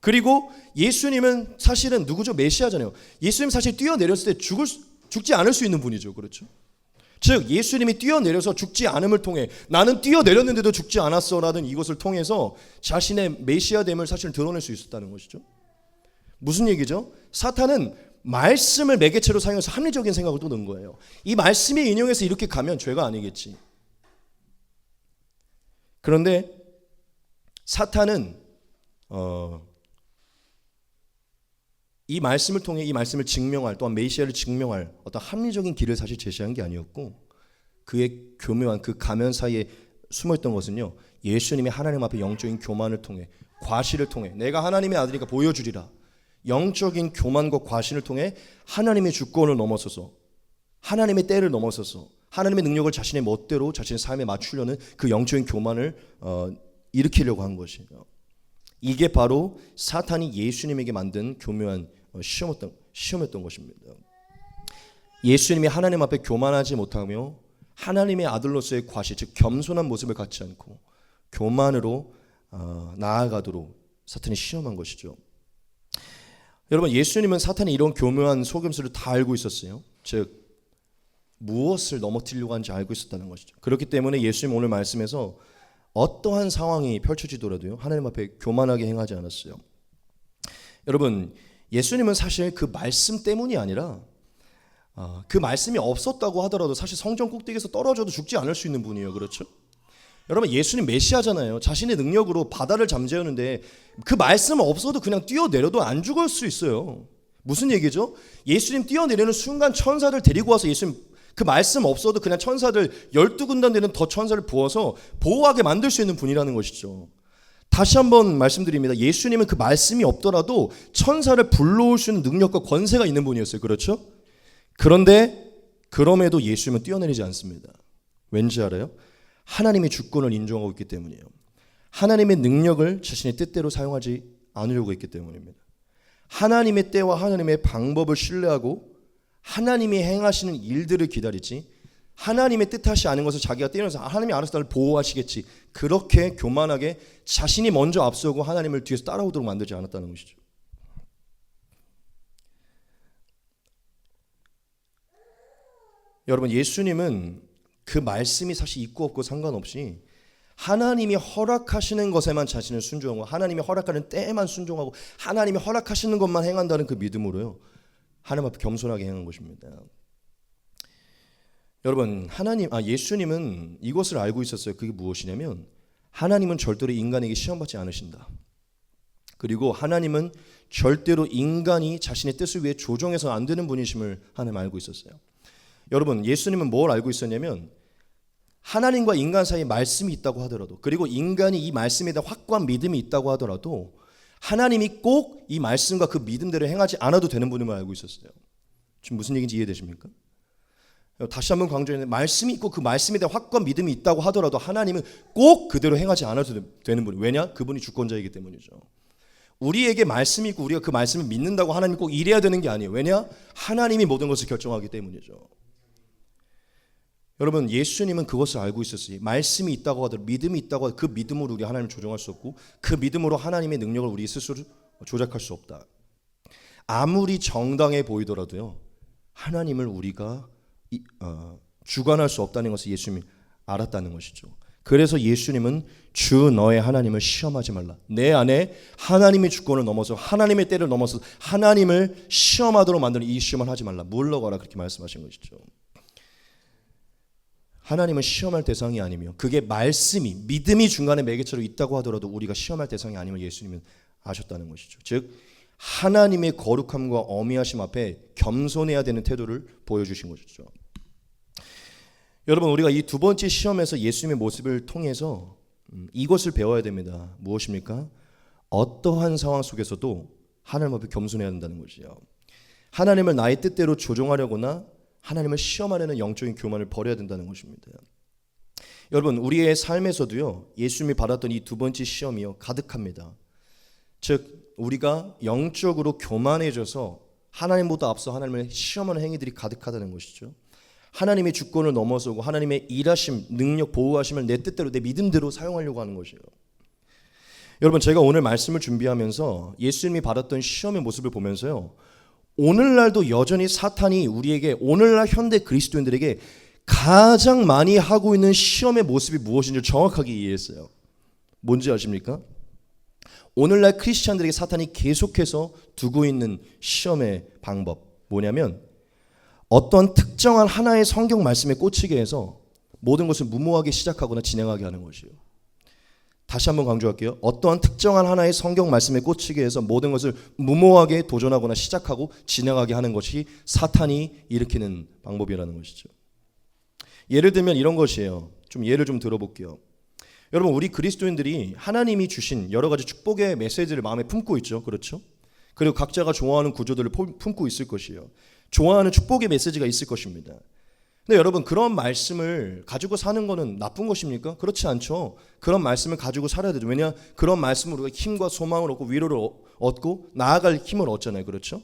그리고 예수님은 사실은 누구죠? 메시아잖아요. 예수님 사실 뛰어내렸을 때 죽지 않을 수 있는 분이죠. 그렇죠? 즉 예수님이 뛰어내려서 죽지 않음을 통해 나는 뛰어내렸는데도 죽지 않았어라는 이것을 통해서 자신의 메시아됨을 사실 드러낼 수 있었다는 것이죠. 무슨 얘기죠? 사탄은 말씀을 매개체로 사용해서 합리적인 생각을 또 넣은 거예요. 이 말씀에 인용해서 이렇게 가면 죄가 아니겠지. 그런데 사탄은 이 말씀을 통해 이 말씀을 증명할, 또한 메시아를 증명할 어떤 합리적인 길을 사실 제시한 게 아니었고, 그의 교묘한 그 가면 사이에 숨어있던 것은요, 예수님이 하나님 앞에 영적인 교만을 통해, 과시를 통해 내가 하나님의 아들이니까 보여주리라, 영적인 교만과 과신을 통해 하나님의 주권을 넘어서서, 하나님의 때를 넘어서서 하나님의 능력을 자신의 멋대로 자신의 삶에 맞추려는 그 영적인 교만을 일으키려고 한 것이에요. 이게 바로 사탄이 예수님에게 만든 교묘한 시험이었던 것입니다. 예수님이 하나님 앞에 교만하지 못하며 하나님의 아들로서의 과시, 즉 겸손한 모습을 갖지 않고 교만으로 나아가도록 사탄이 시험한 것이죠. 여러분, 예수님은 사탄이 이런 교묘한 속임수를 다 알고 있었어요. 즉 무엇을 넘어뜨리려고 하는지 알고 있었다는 것이죠. 그렇기 때문에 예수님 오늘 말씀에서 어떠한 상황이 펼쳐지더라도요, 하나님 앞에 교만하게 행하지 않았어요. 여러분, 예수님은 사실 그 말씀 때문이 아니라 그 말씀이 없었다고 하더라도 사실 성전 꼭대기에서 떨어져도 죽지 않을 수 있는 분이에요. 그렇죠? 여러분, 예수님 메시아잖아요. 자신의 능력으로 바다를 잠재우는데 그 말씀 없어도 그냥 뛰어내려도 안 죽을 수 있어요. 무슨 얘기죠? 예수님 뛰어내리는 순간 천사들 데리고 와서 예수님 그 말씀 없어도 그냥 천사들 12군단 되는 더 천사를 부어서 보호하게 만들 수 있는 분이라는 것이죠. 다시 한번 말씀드립니다. 예수님은 그 말씀이 없더라도 천사를 불러올 수 있는 능력과 권세가 있는 분이었어요. 그렇죠? 그런데 그럼에도 예수님은 뛰어내리지 않습니다. 왠지 알아요? 하나님의 주권을 인정하고 있기 때문이에요. 하나님의 능력을 자신의 뜻대로 사용하지 않으려고 했기 때문입니다. 하나님의 때와 하나님의 방법을 신뢰하고 하나님이 행하시는 일들을 기다리지, 하나님의 뜻하지 않은 것을 자기가 뛰어내서 하나님이 알아서 나를 보호하시겠지, 그렇게 교만하게 자신이 먼저 앞서고 하나님을 뒤에서 따라오도록 만들지 않았다는 것이죠. 여러분, 예수님은 그 말씀이 사실 있고 없고 상관없이 하나님이 허락하시는 것에만 자신을 순종하고 하나님이 허락하는 때에만 순종하고 하나님이 허락하시는 것만 행한다는 그 믿음으로요, 하나님 앞에 겸손하게 행한 것입니다. 여러분, 예수님은 이것을 알고 있었어요. 그게 무엇이냐면 하나님은 절대로 인간에게 시험받지 않으신다. 그리고 하나님은 절대로 인간이 자신의 뜻을 위해 조종해서 안 되는 분이심을 하나님 알고 있었어요. 여러분, 예수님은 뭘 알고 있었냐면 하나님과 인간 사이에 말씀이 있다고 하더라도, 그리고 인간이 이 말씀에 대한 확고한 믿음이 있다고 하더라도 하나님이 꼭 이 말씀과 그 믿음대로 행하지 않아도 되는 분임을 알고 있었어요. 지금 무슨 얘기인지 이해되십니까? 다시 한번 강조했는데, 말씀이 있고 그 말씀에 대한 확고한 믿음이 있다고 하더라도 하나님은 꼭 그대로 행하지 않아도 되는 분. 왜냐? 그분이 주권자이기 때문이죠. 우리에게 말씀이 있고 우리가 그 말씀을 믿는다고 하나님이 꼭 이래야 되는 게 아니에요. 왜냐? 하나님이 모든 것을 결정하기 때문이죠. 여러분, 예수님은 그것을 알고 있었어요. 말씀이 있다고 하더라도, 믿음이 있다고 하더라도 그 믿음으로 우리 하나님을 조종할 수 없고 그 믿음으로 하나님의 능력을 우리 스스로 조작할 수 없다. 아무리 정당해 보이더라도요, 하나님을 우리가 주관할 수 없다는 것을 예수님이 알았다는 것이죠. 그래서 예수님은 주 너의 하나님을 시험하지 말라. 내 안에 하나님의 주권을 넘어서 하나님의 때를 넘어서 하나님을 시험하도록 만드는 이 시험을 하지 말라. 물러가라. 그렇게 말씀하신 것이죠. 하나님은 시험할 대상이 아니며 그게 말씀이, 믿음이 중간에 매개체로 있다고 하더라도 우리가 시험할 대상이 아니면 예수님은 아셨다는 것이죠. 즉 하나님의 거룩함과 어미하심 앞에 겸손해야 되는 태도를 보여주신 것이죠. 여러분, 우리가 이 두 번째 시험에서 예수님의 모습을 통해서 이것을 배워야 됩니다. 무엇입니까? 어떠한 상황 속에서도 하나님 앞에 겸손해야 된다는 것이요. 하나님을 나의 뜻대로 조종하려거나 하나님을 시험하려는 영적인 교만을 버려야 된다는 것입니다. 여러분, 우리의 삶에서도요, 예수님이 받았던 이 두 번째 시험이요, 가득합니다. 즉 우리가 영적으로 교만해져서 하나님보다 앞서 하나님을 시험하는 행위들이 가득하다는 것이죠. 하나님의 주권을 넘어서고 하나님의 일하심, 능력, 보호하심을 내 뜻대로, 내 믿음대로 사용하려고 하는 것이에요. 여러분, 제가 오늘 말씀을 준비하면서 예수님이 받았던 시험의 모습을 보면서요, 오늘날도 여전히 사탄이 우리에게, 오늘날 현대 그리스도인들에게 가장 많이 하고 있는 시험의 모습이 무엇인지 정확하게 이해했어요. 뭔지 아십니까? 오늘날 크리스찬들에게 사탄이 계속해서 두고 있는 시험의 방법, 뭐냐면 어떤 특정한 하나의 성경 말씀에 꽂히게 해서 모든 것을 무모하게 시작하거나 진행하게 하는 것이에요. 다시 한번 강조할게요. 어떠한 특정한 하나의 성경 말씀에 꽂히게 해서 모든 것을 무모하게 도전하거나 시작하고 진행하게 하는 것이 사탄이 일으키는 방법이라는 것이죠. 예를 들면 이런 것이에요. 예를 좀 들어볼게요. 여러분, 우리 그리스도인들이 하나님이 주신 여러 가지 축복의 메시지를 마음에 품고 있죠. 그렇죠? 그리고 각자가 좋아하는 구조들을 품고 있을 것이에요. 좋아하는 축복의 메시지가 있을 것입니다. 근데 여러분, 그런 말씀을 가지고 사는 거는 나쁜 것입니까? 그렇지 않죠. 그런 말씀을 가지고 살아야 되죠. 왜냐? 그런 말씀으로 우리가 힘과 소망을 얻고 위로를 얻고 나아갈 힘을 얻잖아요. 그렇죠?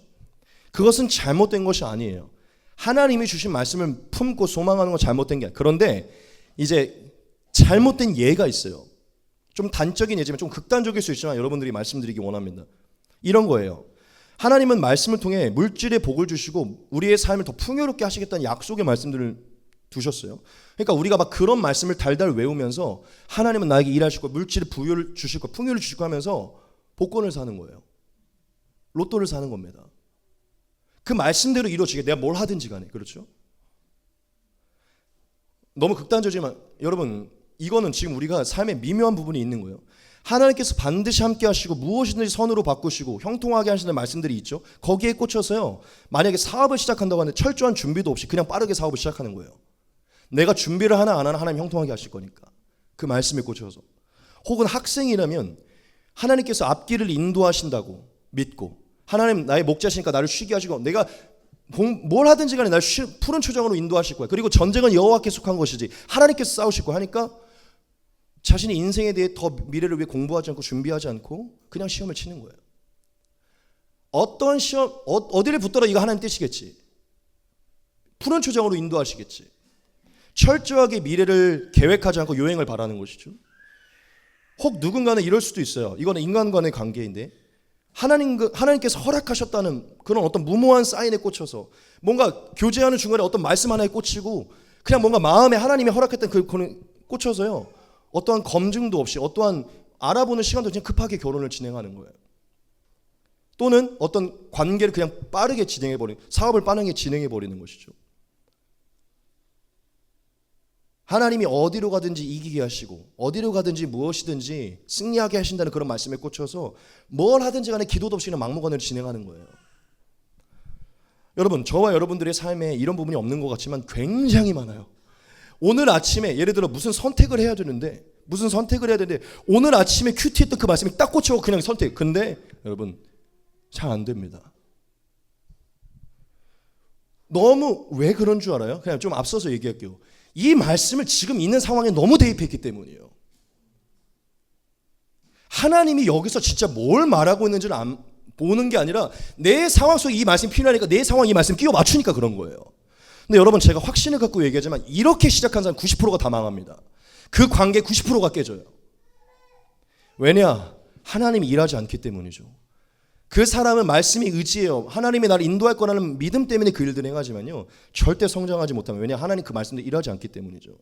그것은 잘못된 것이 아니에요. 하나님이 주신 말씀을 품고 소망하는 건 잘못된 게 아니에요. 그런데 이제 잘못된 예가 있어요. 좀 단적인 예지만 좀 극단적일 수 있지만 여러분들이 말씀드리기 원합니다. 이런 거예요. 하나님은 말씀을 통해 물질의 복을 주시고 우리의 삶을 더 풍요롭게 하시겠다는 약속의 말씀들을 두셨어요. 그러니까 우리가 막 그런 말씀을 달달 외우면서 하나님은 나에게 일하실 거고 물질의 부여를 주실 거, 풍요를 주실 거 하면서 복권을 사는 거예요. 로또를 사는 겁니다. 그 말씀대로 이루어지게 내가 뭘 하든지 간에. 그렇죠? 너무 극단적이지만 여러분, 이거는 지금 우리가 삶의 미묘한 부분이 있는 거예요. 하나님께서 반드시 함께 하시고 무엇이든지 선으로 바꾸시고 형통하게 하시는 말씀들이 있죠. 거기에 꽂혀서요, 만약에 사업을 시작한다고 하는데 철저한 준비도 없이 그냥 빠르게 사업을 시작하는 거예요. 내가 준비를 하나 안 하나 하나님 형통하게 하실 거니까. 그 말씀에 꽂혀서. 혹은 학생이라면 하나님께서 앞길을 인도하신다고 믿고, 하나님 나의 목자시니까 나를 쉬게 하시고, 내가 뭘 하든지 간에 나를 푸른 초장으로 인도하실 거야. 그리고 전쟁은 여호와께 속한 것이지 하나님께서 싸우실 거야 하니까 자신의 인생에 대해 더 미래를 위해 공부하지 않고 준비하지 않고 그냥 시험을 치는 거예요. 어떤 시험, 어디를 붙더라 이거 하나님 뜻이겠지. 푸른 초장으로 인도하시겠지. 철저하게 미래를 계획하지 않고 요행을 바라는 것이죠. 혹 누군가는 이럴 수도 있어요. 이거는 인간 간의 관계인데 하나님께서 허락하셨다는 그런 어떤 무모한 사인에 꽂혀서 뭔가 교제하는 중간에 어떤 말씀 하나에 꽂히고 그냥 뭔가 마음에 하나님이 허락했던 그거는 꽂혀서요. 어떠한 검증도 없이 어떠한 알아보는 시간도 그냥 급하게 결혼을 진행하는 거예요. 또는 어떤 관계를 그냥 빠르게 진행해버리는, 사업을 빠르게 진행해버리는 것이죠. 하나님이 어디로 가든지 이기게 하시고 어디로 가든지 무엇이든지 승리하게 하신다는 그런 말씀에 꽂혀서 뭘 하든지 간에 기도도 없이 그냥 막무가내로 진행하는 거예요. 여러분, 저와 여러분들의 삶에 이런 부분이 없는 것 같지만 굉장히 많아요. 오늘 아침에 예를 들어 무슨 선택을 해야 되는데 오늘 아침에 큐티했던 그 말씀이 딱 꽂혀 그냥 선택. 근데 여러분 잘 안 됩니다. 너무 왜 그런 줄 알아요? 그냥 좀 앞서서 얘기할게요. 이 말씀을 지금 있는 상황에 너무 대입했기 때문이에요. 하나님이 여기서 진짜 뭘 말하고 있는지를 보는 게 아니라 내 상황 속에 이 말씀이 필요하니까 내 상황에 이 말씀 끼워 맞추니까 그런 거예요. 근데 여러분, 제가 확신을 갖고 얘기하지만 이렇게 시작한 사람 90%가 다 망합니다. 그 관계 90%가 깨져요. 왜냐? 하나님이 일하지 않기 때문이죠. 그 사람은 말씀이 의지예요. 하나님이 나를 인도할 거라는 믿음 때문에 그 일들을 행하지만요, 절대 성장하지 못하면, 왜냐? 하나님 그 말씀도 일하지 않기 때문이죠.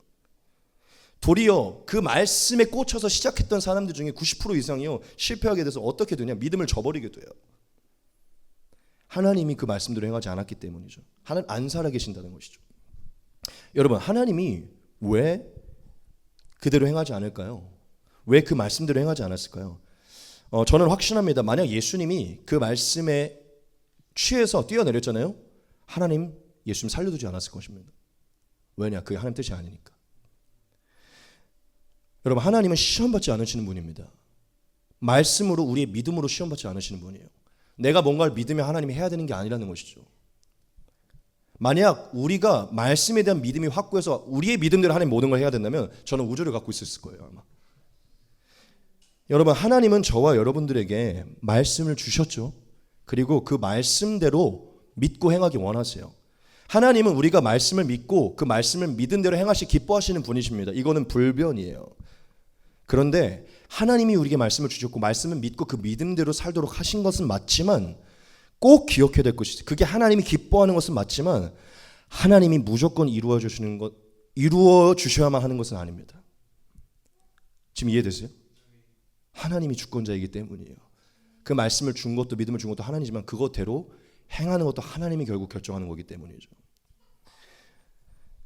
도리어 그 말씀에 꽂혀서 시작했던 사람들 중에 90% 이상이요 실패하게 돼서 어떻게 되냐? 믿음을 저버리게 돼요. 하나님이 그 말씀대로 행하지 않았기 때문이죠. 하나님 안 살아계신다는 것이죠. 여러분, 하나님이 왜 그대로 행하지 않을까요? 왜 그 말씀대로 행하지 않았을까요? 저는 확신합니다. 만약 예수님이 그 말씀에 취해서 뛰어내렸잖아요. 하나님 예수님 살려두지 않았을 것입니다. 왜냐? 그게 하나님 뜻이 아니니까. 여러분, 하나님은 시험받지 않으시는 분입니다. 말씀으로, 우리의 믿음으로 시험받지 않으시는 분이에요. 내가 뭔가를 믿으면 하나님이 해야 되는 게 아니라는 것이죠. 만약 우리가 말씀에 대한 믿음이 확고해서 우리의 믿음대로 하나님 모든 걸 해야 된다면 저는 우주를 갖고 있었을 거예요, 아마. 여러분, 하나님은 저와 여러분들에게 말씀을 주셨죠. 그리고 그 말씀대로 믿고 행하기 원하세요. 하나님은 우리가 말씀을 믿고 그 말씀을 믿은 대로 행하시 기뻐하시는 분이십니다. 이거는 불변이에요. 그런데 하나님이 우리에게 말씀을 주셨고 말씀을 믿고 그 믿음대로 살도록 하신 것은 맞지만 꼭 기억해야 될 것이지. 그게 하나님이 기뻐하는 것은 맞지만 하나님이 무조건 이루어 주셔야만 하는 것은 아닙니다. 지금 이해되세요? 하나님이 주권자이기 때문이에요. 그 말씀을 준 것도 믿음을 준 것도 하나님이지만 그것대로 행하는 것도 하나님이 결국 결정하는 거기 때문이죠.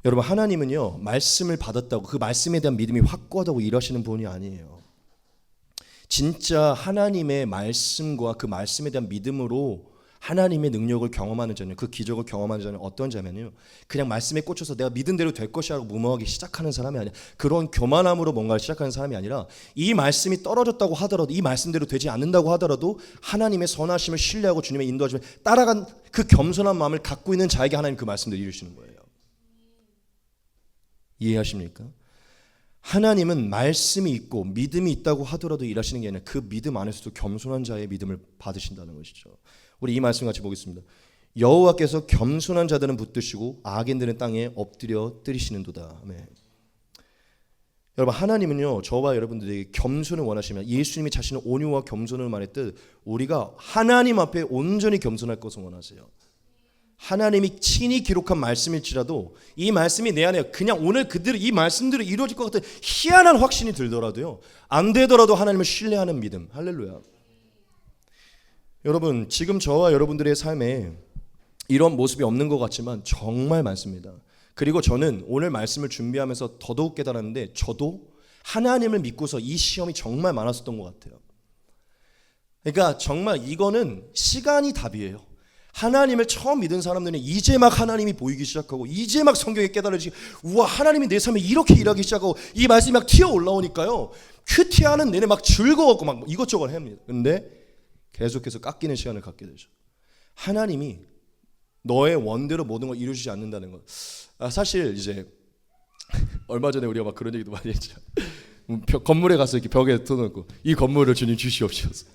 여러분, 하나님은요 말씀을 받았다고 그 말씀에 대한 믿음이 확고하다고 일하시는 분이 아니에요. 진짜 하나님의 말씀과 그 말씀에 대한 믿음으로 하나님의 능력을 경험하는 자는, 그 기적을 경험하는 자는 어떤 자면요, 그냥 말씀에 꽂혀서 내가 믿은 대로 될 것이라고 무모하게 시작하는 사람이 아니라, 그런 교만함으로 뭔가를 시작하는 사람이 아니라, 이 말씀이 떨어졌다고 하더라도, 이 말씀대로 되지 않는다고 하더라도 하나님의 선하심을 신뢰하고 주님의 인도하심을 따라간 그 겸손한 마음을 갖고 있는 자에게 하나님 그 말씀대로 이루시는 거예요. 이해하십니까? 하나님은 말씀이 있고 믿음이 있다고 하더라도 일하시는 게 아니라 그 믿음 안에서도 겸손한 자의 믿음을 받으신다는 것이죠. 우리 이 말씀 같이 보겠습니다. 여호와께서 겸손한 자들은 붙드시고 악인들은 땅에 엎드려 뜨리시는도다. 아멘. 여러분, 하나님은요 저와 여러분들에게 겸손을 원하시면, 예수님이 자신의 온유와 겸손을 말했듯 우리가 하나님 앞에 온전히 겸손할 것을 원하세요. 하나님이 친히 기록한 말씀일지라도 이 말씀이 내 안에 그냥 오늘 그대로 이 말씀대로 이루어질 것 같은 희한한 확신이 들더라도요, 안 되더라도 하나님을 신뢰하는 믿음. 할렐루야. 여러분, 지금 저와 여러분들의 삶에 이런 모습이 없는 것 같지만 정말 많습니다. 그리고 저는 오늘 말씀을 준비하면서 더더욱 깨달았는데, 저도 하나님을 믿고서 이 시험이 정말 많았었던 것 같아요. 그러니까 정말 이거는 시간이 답이에요. 하나님을 처음 믿은 사람들은 이제 막 하나님이 보이기 시작하고, 이제 막 성경에 깨달아지고, 우와 하나님이 내 삶에 이렇게 일하기 시작하고, 이 말씀이 막 튀어 올라오니까요 큐티하는 내내 막 즐거웠고 막 이것저것 합니다. 근데 계속해서 깎이는 시간을 갖게 되죠. 하나님이 너의 원대로 모든 걸 이루시지 않는다는 것. 사실 이제 얼마 전에 우리가 막 그런 얘기도 많이 했죠. 건물에 가서 이렇게 벽에 터놓고 이 건물을 주님 주시옵소서.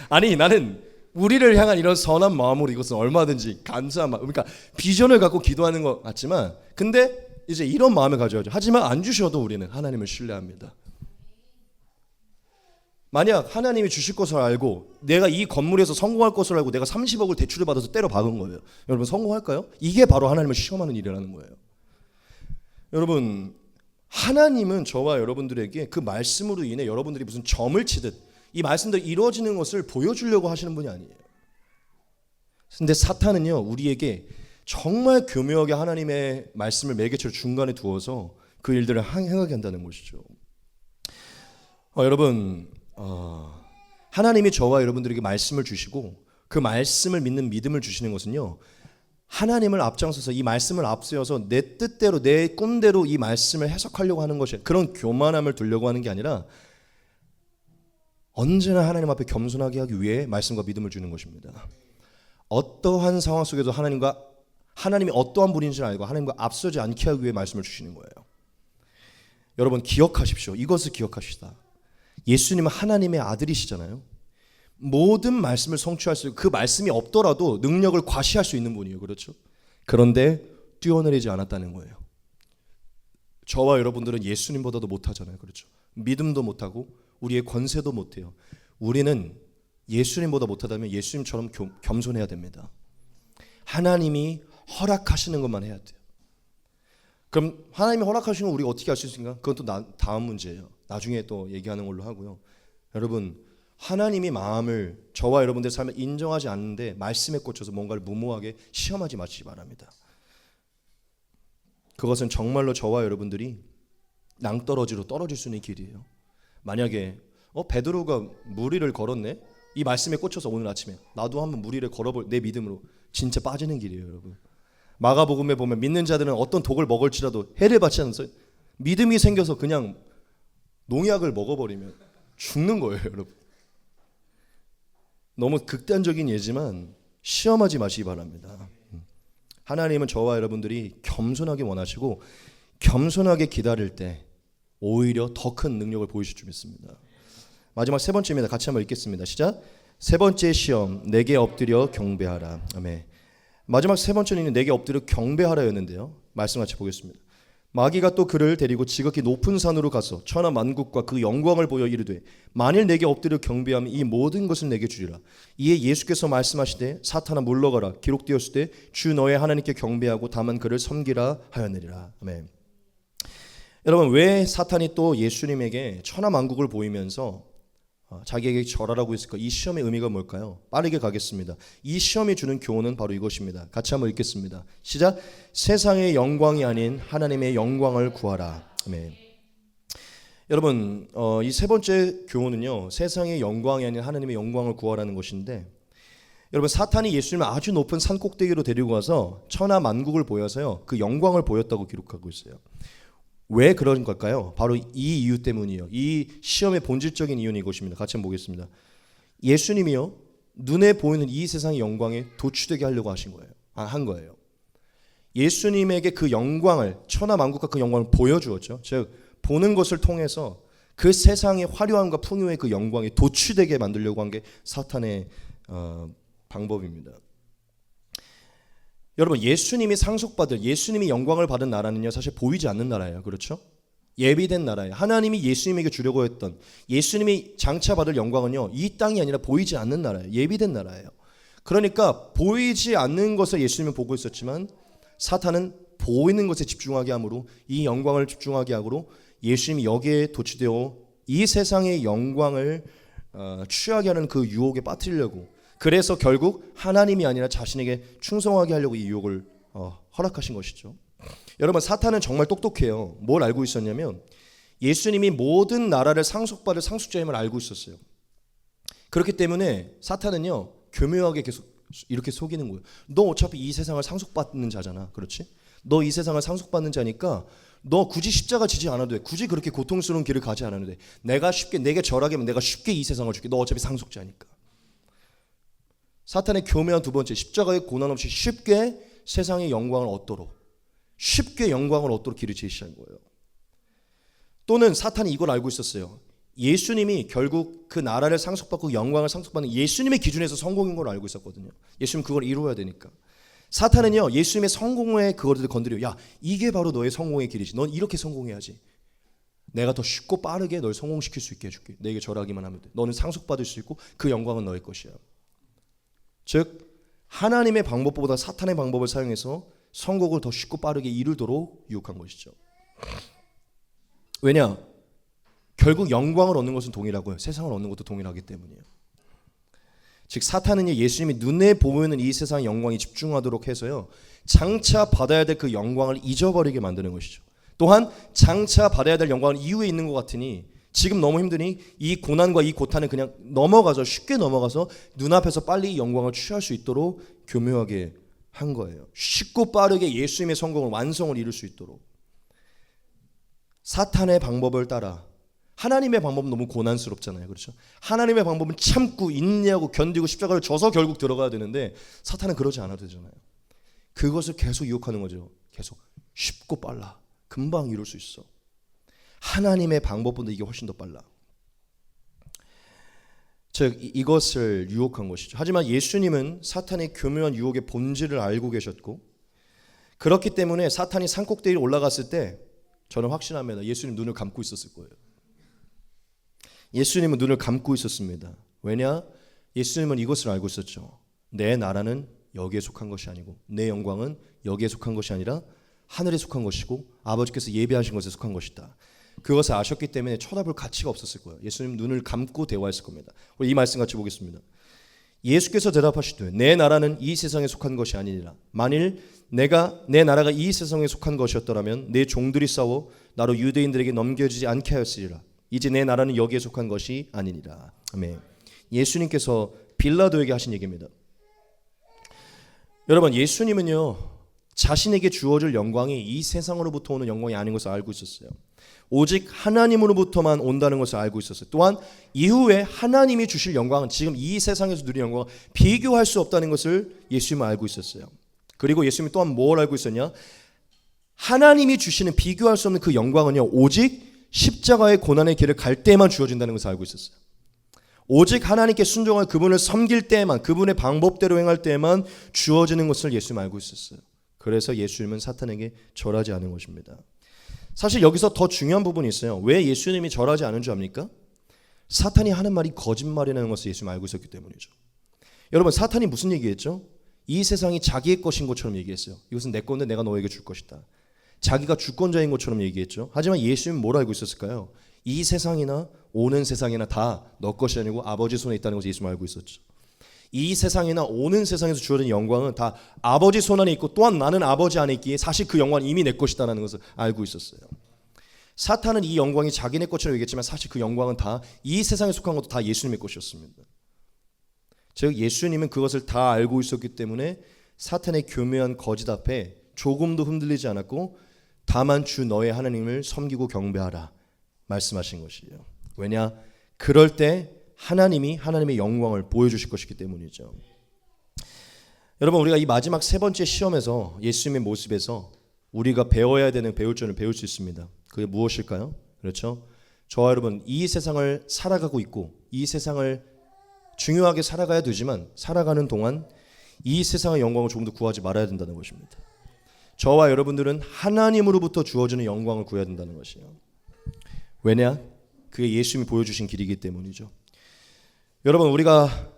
아니, 나는 우리를 향한 이런 선한 마음으로 이것은 얼마든지 감사한 마음, 그러니까 비전을 갖고 기도하는 것 같지만, 근데 이제 이런 마음을 가져야죠. 하지만 안 주셔도 우리는 하나님을 신뢰합니다. 만약 하나님이 주실 것을 알고 내가 이 건물에서 성공할 것을 알고 내가 30억을 대출을 받아서 때려 박은 거예요. 여러분 성공할까요? 이게 바로 하나님을 시험하는 일이라는 거예요. 여러분 하나님은 저와 여러분들에게 그 말씀으로 인해 여러분들이 무슨 점을 치듯 이 말씀대로 이루어지는 것을 보여주려고 하시는 분이 아니에요. 근데 사탄은요 우리에게 정말 교묘하게 하나님의 말씀을 매개체로 중간에 두어서 그 일들을 행하게 한다는 것이죠. 여러분 하나님이 저와 여러분들에게 말씀을 주시고 그 말씀을 믿는 믿음을 주시는 것은요 하나님을 앞장서서 이 말씀을 앞세워서 내 뜻대로 내 꿈대로 이 말씀을 해석하려고 하는 것이 그런 교만함을 두려고 하는 게 아니라 언제나 하나님 앞에 겸손하게 하기 위해 말씀과 믿음을 주는 것입니다. 어떠한 상황 속에도 하나님이 어떠한 분인지를 알고 하나님과 앞서지 않게 하기 위해 말씀을 주시는 거예요. 여러분 기억하십시오. 이것을 기억하시다. 예수님은 하나님의 아들이시잖아요. 모든 말씀을 성취할 수 있고 그 말씀이 없더라도 능력을 과시할 수 있는 분이에요. 그렇죠? 그런데 뛰어내리지 않았다는 거예요. 저와 여러분들은 예수님보다도 못하잖아요. 그렇죠? 믿음도 못하고 우리의 권세도 못해요. 우리는 예수님보다 못하다면 예수님처럼 겸손해야 됩니다. 하나님이 허락하시는 것만 해야 돼요. 그럼 하나님이 허락하시는 거 우리가 어떻게 할 수 있습니까? 그건 또 다음 문제예요. 나중에 또 얘기하는 걸로 하고요. 여러분 하나님이 마음을 저와 여러분들의 삶을 인정하지 않는데 말씀에 꽂혀서 뭔가를 무모하게 시험하지 마시기 바랍니다. 그것은 정말로 저와 여러분들이 낭떠러지로 떨어질 수 있는 길이에요. 만약에 베드로가 무리를 걸었네. 이 말씀에 꽂혀서 오늘 아침에 나도 한번 무리를 걸어볼 내 믿음으로 진짜 빠지는 길이에요, 여러분. 마가복음에 보면 믿는 자들은 어떤 독을 먹을지라도 해를 받지 않아서 믿음이 생겨서 그냥 농약을 먹어버리면 죽는 거예요, 여러분. 너무 극단적인 예지만 시험하지 마시기 바랍니다. 하나님은 저와 여러분들이 겸손하게 원하시고 겸손하게 기다릴 때 오히려 더 큰 능력을 보이실 줄 믿습니다. 마지막 세 번째입니다. 같이 한번 읽겠습니다. 시작. 세 번째 시험, 내게 엎드려 경배하라. 아멘. 마지막 세 번째는 내게 엎드려 경배하라였는데요. 말씀 같이 보겠습니다. 마귀가 또 그를 데리고 지극히 높은 산으로 가서 천하 만국과 그 영광을 보여 이르되 만일 내게 엎드려 경배하면 이 모든 것을 내게 주리라. 이에 예수께서 말씀하시되 사탄아 물러가라. 기록되었을 때 주 너의 하나님께 경배하고 다만 그를 섬기라 하였느니라. 아멘. 여러분 왜 사탄이 또 예수님에게 천하 만국을 보이면서 자기에게 절하라고 했을까? 이 시험의 의미가 뭘까요? 빠르게 가겠습니다. 이 시험이 주는 교훈은 바로 이것입니다. 같이 한번 읽겠습니다. 시작. 세상의 영광이 아닌 하나님의 영광을 구하라. 아멘. 여러분 이 세 번째 교훈은요 세상의 영광이 아닌 하나님의 영광을 구하라는 것인데 여러분 사탄이 예수님을 아주 높은 산 꼭대기로 데리고 가서 천하 만국을 보여서요 그 영광을 보였다고 기록하고 있어요. 왜 그런 걸까요? 바로 이 이유 때문이에요. 이 시험의 본질적인 이유는 이것입니다. 같이 한번 보겠습니다. 예수님이요 눈에 보이는 이 세상의 영광에 도취되게 하려고 한 거예요. 예수님에게 그 영광을 천하 만국과 그 영광을 보여주었죠. 즉 보는 것을 통해서 그 세상의 화려함과 풍요의 그 영광에 도취되게 만들려고 한 게 사탄의 방법입니다. 여러분 예수님이 상속받을 예수님이 영광을 받은 나라는요 사실 보이지 않는 나라예요. 그렇죠? 예비된 나라예요. 하나님이 예수님에게 주려고 했던 예수님이 장차 받을 영광은요 이 땅이 아니라 보이지 않는 나라예요. 예비된 나라예요. 그러니까 보이지 않는 것을 예수님은 보고 있었지만 사탄은 보이는 것에 집중하게 함으로 이 영광을 집중하게 하므로 예수님이 여기에 도취되어 이 세상의 영광을 취하게 하는 그 유혹에 빠뜨리려고 그래서 결국 하나님이 아니라 자신에게 충성하게 하려고 이 유혹을 허락하신 것이죠. 여러분 사탄은 정말 똑똑해요. 뭘 알고 있었냐면 예수님이 모든 나라를 상속받을 상속자임을 알고 있었어요. 그렇기 때문에 사탄은요 교묘하게 계속 이렇게 속이는 거예요. 너 어차피 이 세상을 상속받는 자잖아. 그렇지? 너 이 세상을 상속받는 자니까 너 굳이 십자가 지지 않아도 돼. 굳이 그렇게 고통스러운 길을 가지 않아도 돼. 내게 절하게 하면 내가 쉽게 이 세상을 줄게. 너 어차피 상속자니까. 사탄의 교묘한 두 번째 십자가의 고난 없이 쉽게 세상의 영광을 얻도록 쉽게 영광을 얻도록 길을 제시한 거예요. 또는 사탄이 이걸 알고 있었어요. 예수님이 결국 그 나라를 상속받고 영광을 상속받는 예수님의 기준에서 성공인 걸 알고 있었거든요. 예수님 그걸 이루어야 되니까. 사탄은요 예수님의 성공의 그거를 건드려요. 야 이게 바로 너의 성공의 길이지. 넌 이렇게 성공해야지. 내가 더 쉽고 빠르게 널 성공시킬 수 있게 해줄게. 내게 절하기만 하면 돼. 너는 상속받을 수 있고 그 영광은 너의 것이야. 즉 하나님의 방법보다 사탄의 방법을 사용해서 성공을 더 쉽고 빠르게 이루도록 유혹한 것이죠. 왜냐? 결국 영광을 얻는 것은 동일하고요. 세상을 얻는 것도 동일하기 때문이에요. 즉 사탄은 예수님이 눈에 보이는 이 세상의 영광에 집중하도록 해서요, 장차 받아야 될 그 영광을 잊어버리게 만드는 것이죠. 또한 장차 받아야 될 영광은 이후에 있는 것 같으니 지금 너무 힘드니 이 고난과 이 고탄을 그냥 넘어가서 쉽게 넘어가서 눈앞에서 빨리 영광을 취할 수 있도록 교묘하게 한 거예요. 쉽고 빠르게 예수님의 성공을 완성을 이룰 수 있도록. 사탄의 방법을 따라 하나님의 방법은 너무 고난스럽잖아요. 그렇죠? 하나님의 방법은 참고 인내하고 견디고 십자가를 져서 결국 들어가야 되는데 사탄은 그러지 않아도 되잖아요. 그것을 계속 유혹하는 거죠. 계속 쉽고 빨라. 금방 이룰 수 있어. 하나님의 방법보다 이게 훨씬 더 빨라. 즉 이것을 유혹한 것이죠. 하지만 예수님은 사탄의 교묘한 유혹의 본질을 알고 계셨고 그렇기 때문에 사탄이 산꼭대기에 올라갔을 때 저는 확신합니다. 예수님 눈을 감고 있었을 거예요. 예수님은 눈을 감고 있었습니다. 왜냐? 예수님은 이것을 알고 있었죠. 내 나라는 여기에 속한 것이 아니고 내 영광은 여기에 속한 것이 아니라 하늘에 속한 것이고 아버지께서 예비하신 것에 속한 것이다. 그것을 아셨기 때문에 쳐다볼 가치가 없었을 거예요. 예수님 눈을 감고 대화했을 겁니다. 우리 이 말씀 같이 보겠습니다. 예수께서 대답하시되 내 나라는 이 세상에 속한 것이 아니니라. 만일 내 나라가 이 세상에 속한 것이었더라면 내 종들이 싸워 나로 유대인들에게 넘겨지지 않게 하였으리라. 이제 내 나라는 여기에 속한 것이 아니니라. 아멘. 예수님께서 빌라도에게 하신 얘기입니다. 여러분 예수님은요 자신에게 주어질 영광이 이 세상으로부터 오는 영광이 아닌 것을 알고 있었어요. 오직 하나님으로부터만 온다는 것을 알고 있었어요. 또한 이후에 하나님이 주실 영광은 지금 이 세상에서 누리는 영광과 비교할 수 없다는 것을 예수님은 알고 있었어요. 그리고 예수님이 또한 뭘 알고 있었냐? 하나님이 주시는 비교할 수 없는 그 영광은요 오직 십자가의 고난의 길을 갈 때만 주어진다는 것을 알고 있었어요. 오직 하나님께 순종할 그분을 섬길 때만, 그분의 방법대로 행할 때만 주어지는 것을 예수님은 알고 있었어요. 그래서 예수님은 사탄에게 절하지 않은 것입니다. 사실 여기서 더 중요한 부분이 있어요. 왜 예수님이 절하지 않은 줄 압니까? 사탄이 하는 말이 거짓말이라는 것을 예수님은 알고 있었기 때문이죠. 여러분 사탄이 무슨 얘기했죠? 이 세상이 자기의 것인 것처럼 얘기했어요. 이것은 내 건데 내가 너에게 줄 것이다. 자기가 주권자인 것처럼 얘기했죠. 하지만 예수님은 뭘 알고 있었을까요? 이 세상이나 오는 세상이나 다 너 것이 아니고 아버지 손에 있다는 것을 예수님은 알고 있었죠. 이 세상이나 오는 세상에서 주어진 영광은 다 아버지 손 안에 있고 또한 나는 아버지 안에 있기에 사실 그 영광은 이미 내 것이다라는 것을 알고 있었어요. 사탄은 이 영광이 자기네 것처럼 얘기했지만 사실 그 영광은 다 이 세상에 속한 것도 다 예수님의 것이었습니다. 즉 예수님은 그것을 다 알고 있었기 때문에 사탄의 교묘한 거짓 앞에 조금도 흔들리지 않았고 다만 주 너의 하나님을 섬기고 경배하라 말씀하신 것이에요. 왜냐? 그럴 때 하나님이 하나님의 영광을 보여주실 것이기 때문이죠. 여러분 우리가 이 마지막 세 번째 시험에서 예수님의 모습에서 우리가 배워야 되는 배울 점을 배울 수 있습니다. 그게 무엇일까요? 그렇죠? 저와 여러분 이 세상을 살아가고 있고 이 세상을 중요하게 살아가야 되지만 살아가는 동안 이 세상의 영광을 조금 더 구하지 말아야 된다는 것입니다. 저와 여러분들은 하나님으로부터 주어지는 영광을 구해야 된다는 것이에요. 왜냐? 그게 예수님이 보여주신 길이기 때문이죠. 여러분 우리가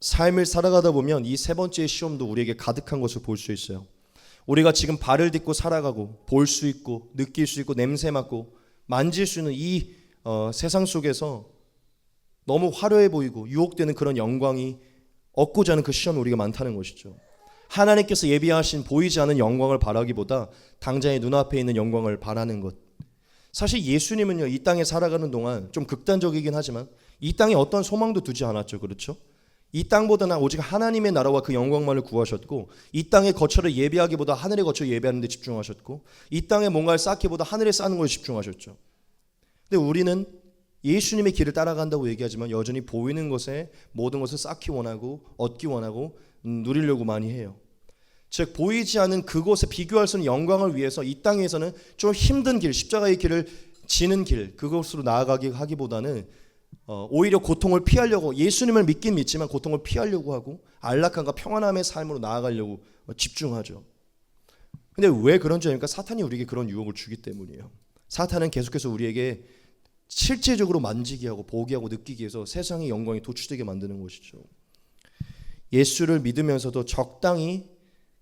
삶을 살아가다 보면 이 세 번째 시험도 우리에게 가득한 것을 볼 수 있어요. 우리가 지금 발을 딛고 살아가고 볼 수 있고 느낄 수 있고 냄새 맡고 만질 수 있는 이 세상 속에서 너무 화려해 보이고 유혹되는 그런 영광이 얻고자 하는 그 시험이 우리가 많다는 것이죠. 하나님께서 예비하신 보이지 않는 영광을 바라기보다 당장의 눈앞에 있는 영광을 바라는 것. 사실 예수님은요 이 땅에 살아가는 동안 좀 극단적이긴 하지만 이 땅에 어떤 소망도 두지 않았죠. 그렇죠? 이 땅보다는 오직 하나님의 나라와 그 영광만을 구하셨고 이 땅의 거처를 예비하기보다 하늘의 거처를 예비하는 데 집중하셨고 이 땅에 뭔가를 쌓기보다 하늘에 쌓는 것에 집중하셨죠. 근데 우리는 예수님의 길을 따라간다고 얘기하지만 여전히 보이는 것에 모든 것을 쌓기 원하고 얻기 원하고 누리려고 많이 해요. 즉 보이지 않는 그곳에 비교할 수 없는 영광을 위해서 이 땅에서는 좀 힘든 길, 십자가의 길을 지는 길, 그것으로 나아가기 하기보다는 오히려 고통을 피하려고 예수님을 믿긴 믿지만 고통을 피하려고 하고 안락함과 평안함의 삶으로 나아가려고 집중하죠. 근데 왜 그런 줄 아닙니까? 사탄이 우리에게 그런 유혹을 주기 때문이에요. 사탄은 계속해서 우리에게 실제적으로 만지게 하고 보게 하고 느끼게 해서 세상의 영광이 도취되게 만드는 것이죠. 예수를 믿으면서도 적당히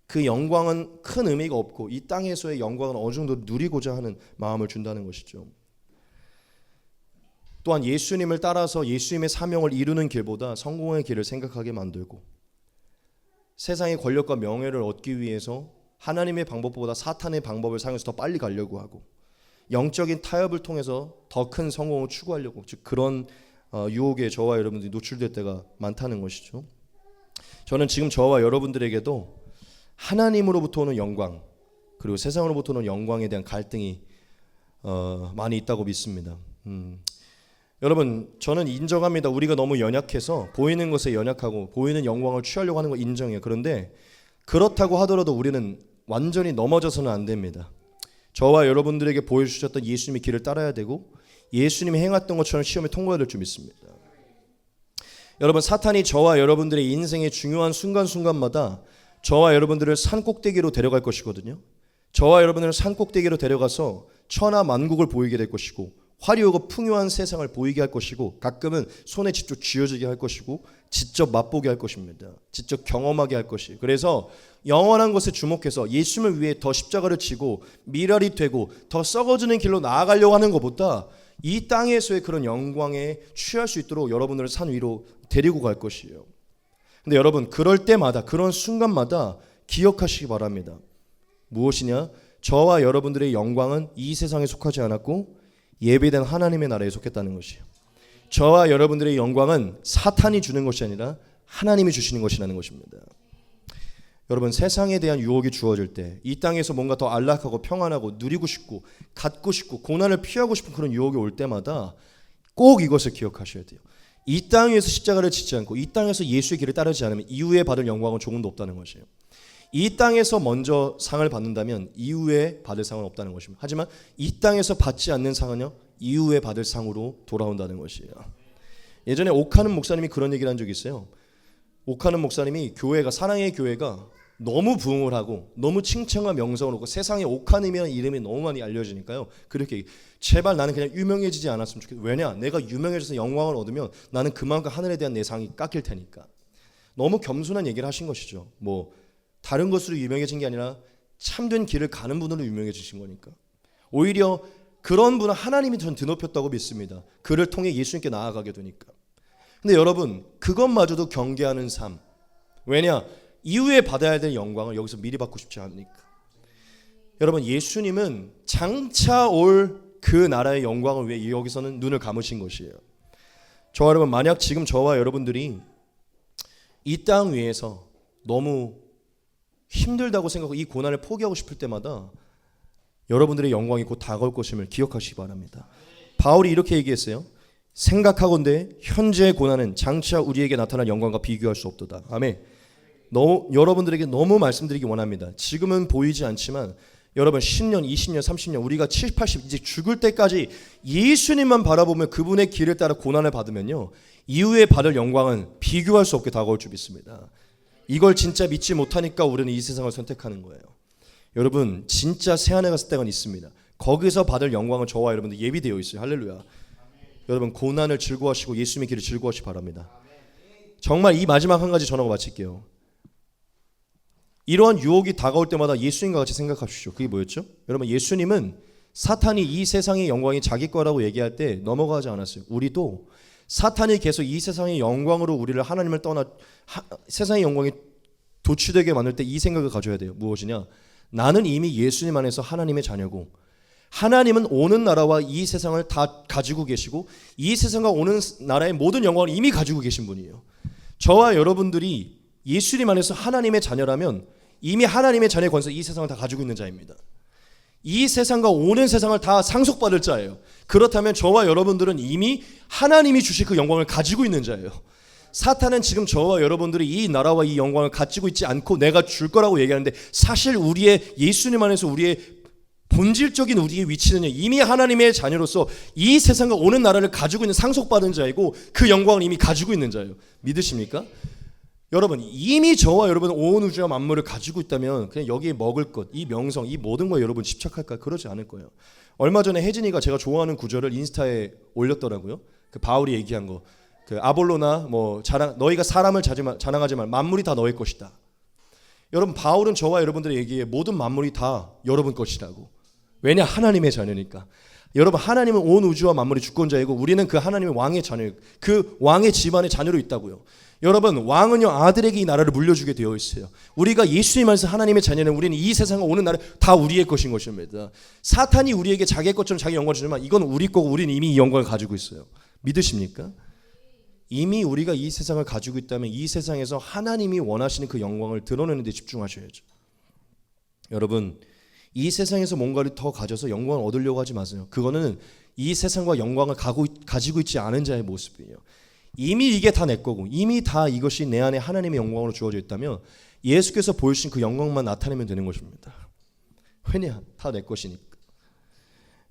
그 영광은 큰 의미가 없고 이 땅에서의 영광은 어느 정도 누리고자 하는 마음을 준다는 것이죠. 또한 예수님을 따라서 예수님의 사명을 이루는 길보다 성공의 길을 생각하게 만들고 세상의 권력과 명예를 얻기 위해서 하나님의 방법보다 사탄의 방법을 사용해서 더 빨리 가려고 하고 영적인 타협을 통해서 더 큰 성공을 추구하려고, 즉 그런 유혹에 저와 여러분들이 노출될 때가 많다는 것이죠. 저는 지금 저와 여러분들에게도 하나님으로부터 오는 영광 그리고 세상으로부터 오는 영광에 대한 갈등이 많이 있다고 믿습니다. 여러분, 저는 인정합니다. 우리가 너무 연약해서 보이는 것에 연약하고 보이는 영광을 취하려고 하는 거 인정해요. 그런데 그렇다고 하더라도 우리는 완전히 넘어져서는 안 됩니다. 저와 여러분들에게 보여주셨던 예수님의 길을 따라야 되고 예수님이 행했던 것처럼 시험에 통과해야 될 줄 믿습니다. 여러분, 사탄이 저와 여러분들의 인생의 중요한 순간순간마다 저와 여러분들을 산꼭대기로 데려갈 것이거든요. 저와 여러분들을 산꼭대기로 데려가서 천하 만국을 보이게 될 것이고 화려하고 풍요한 세상을 보이게 할 것이고 가끔은 손에 직접 쥐어지게 할 것이고 직접 맛보게 할 것입니다. 직접 경험하게 할 것이. 그래서 영원한 것에 주목해서 예수님을 위해 더 십자가를 지고 미랄이 되고 더 썩어지는 길로 나아가려고 하는 것보다 이 땅에서의 그런 영광에 취할 수 있도록 여러분들을 산 위로 데리고 갈 것이에요. 근데 여러분, 그럴 때마다 그런 순간마다 기억하시기 바랍니다. 무엇이냐? 저와 여러분들의 영광은 이 세상에 속하지 않았고 예비된 하나님의 나라에 속했다는 것이에요. 저와 여러분들의 영광은 사탄이 주는 것이 아니라 하나님이 주시는 것이라는 것입니다. 여러분, 세상에 대한 유혹이 주어질 때 이 땅에서 뭔가 더 안락하고 평안하고 누리고 싶고 갖고 싶고 고난을 피하고 싶은 그런 유혹이 올 때마다 꼭 이것을 기억하셔야 돼요. 이 땅에서 십자가를 지지 않고 이 땅에서 예수의 길을 따르지 않으면 이후에 받을 영광은 조금도 없다는 것이에요. 이 땅에서 먼저 상을 받는다면 이후에 받을 상은 없다는 것입니다. 하지만 이 땅에서 받지 않는 상은요, 이후에 받을 상으로 돌아온다는 것이에요. 예전에 옥하는 목사님이 그런 얘기를 한 적이 있어요. 옥하는 목사님이 사랑의 교회가 너무 부흥을 하고 너무 칭찬과 명성을 얻고 세상에 옥하님이라는 이름이 너무 많이 알려지니까요, 그렇게 제발 나는 그냥 유명해지지 않았으면 좋겠다. 왜냐? 내가 유명해져서 영광을 얻으면 나는 그만큼 하늘에 대한 내 상이 깎일 테니까. 너무 겸손한 얘기를 하신 것이죠. 뭐 다른 것으로 유명해진 게 아니라 참된 길을 가는 분으로 유명해지신 거니까. 오히려 그런 분은 하나님이 전 드높였다고 믿습니다. 그를 통해 예수님께 나아가게 되니까. 근데 여러분, 그것마저도 경계하는 삶. 왜냐? 이후에 받아야 될 영광을 여기서 미리 받고 싶지 않으니까. 여러분, 예수님은 장차 올 그 나라의 영광을 위해 여기서는 눈을 감으신 것이에요. 저와 여러분, 만약 지금 저와 여러분들이 이 땅 위에서 너무 힘들다고 생각하고 이 고난을 포기하고 싶을 때마다 여러분들의 영광이 곧 다가올 것임을 기억하시기 바랍니다. 바울이 이렇게 얘기했어요. 생각하건대 현재의 고난은 장차 우리에게 나타날 영광과 비교할 수 없도다. 아멘. 여러분들에게 너무 말씀드리기 원합니다. 지금은 보이지 않지만 여러분 10년, 20년, 30년 우리가 70, 80 이제 죽을 때까지 예수님만 바라보며 그분의 길을 따라 고난을 받으면요, 이후에 받을 영광은 비교할 수 없게 다가올 줄 믿습니다. 이걸 진짜 믿지 못하니까 우리는 이 세상을 선택하는 거예요. 여러분, 진짜 새하늘 갔을 때가 있습니다. 거기서 받을 영광은 저와 여러분들 예비되어 있어요. 할렐루야. 여러분, 고난을 즐거워하시고 예수님의 길을 즐거워하시기 바랍니다. 정말 이 마지막 한 가지 전하고 마칠게요. 이러한 유혹이 다가올 때마다 예수님과 같이 생각하십시오. 그게 뭐였죠? 여러분, 예수님은 사탄이 이 세상의 영광이 자기 거라고 얘기할 때 넘어가지 않았어요. 우리도 사탄이 계속 이 세상의 영광으로 우리를 하나님을 떠나 세상의 영광이 도취되게 만들 때 이 생각을 가져야 돼요. 무엇이냐? 나는 이미 예수님 안에서 하나님의 자녀고 하나님은 오는 나라와 이 세상을 다 가지고 계시고 이 세상과 오는 나라의 모든 영광을 이미 가지고 계신 분이에요. 저와 여러분들이 예수님 안에서 하나님의 자녀라면 이미 하나님의 자녀의 권세 이 세상을 다 가지고 있는 자입니다. 이 세상과 오는 세상을 다 상속받을 자예요. 그렇다면 저와 여러분들은 이미 하나님이 주실 그 영광을 가지고 있는 자예요. 사탄은 지금 저와 여러분들이 이 나라와 이 영광을 가지고 있지 않고 내가 줄 거라고 얘기하는데 사실 우리의 예수님 안에서 우리의 본질적인 우리의 위치는 이미 하나님의 자녀로서 이 세상과 오는 나라를 가지고 있는 상속받은 자이고 그 영광을 이미 가지고 있는 자예요. 믿으십니까? 여러분, 이미 저와 여러분 온 우주와 만물을 가지고 있다면 그냥 여기에 먹을 것, 이 명성, 이 모든 거에 여러분 집착할까요? 그러지 않을 거예요. 얼마 전에 혜진이가 제가 좋아하는 구절을 인스타에 올렸더라고요. 그 바울이 얘기한 거. 그 아볼로나 뭐 너희가 사람을 자랑하지 말 만물이 다 너의 것이다. 여러분 바울은 저와 여러분들의 얘기에 모든 만물이 다 여러분 것이라고. 왜냐 하나님의 자녀니까. 여러분 하나님은 온 우주와 만물의 주권자이고 우리는 그 하나님의 왕의 자녀, 그 왕의 집안의 자녀로 있다고요. 여러분 왕은요 아들에게 이 나라를 물려주게 되어 있어요. 우리가 예수님 안에서 하나님의 자녀는 우리는 이 세상에 오는 날에 다 우리의 것인 것입니다. 사탄이 우리에게 자기의 것처럼 자기 영광을 주지만 이건 우리 거고 우리는 이미 이 영광을 가지고 있어요. 믿으십니까? 이미 우리가 이 세상을 가지고 있다면 이 세상에서 하나님이 원하시는 그 영광을 드러내는 데 집중하셔야죠. 여러분 이 세상에서 뭔가를 더 가져서 영광을 얻으려고 하지 마세요. 그거는 이 세상과 영광을 가지고 있지 않은 자의 모습이에요. 이미 이게 다 내 거고 이미 다 이것이 내 안에 하나님의 영광으로 주어져 있다면 예수께서 보여주신 그 영광만 나타내면 되는 것입니다. 왜냐? 다 내 것이니까.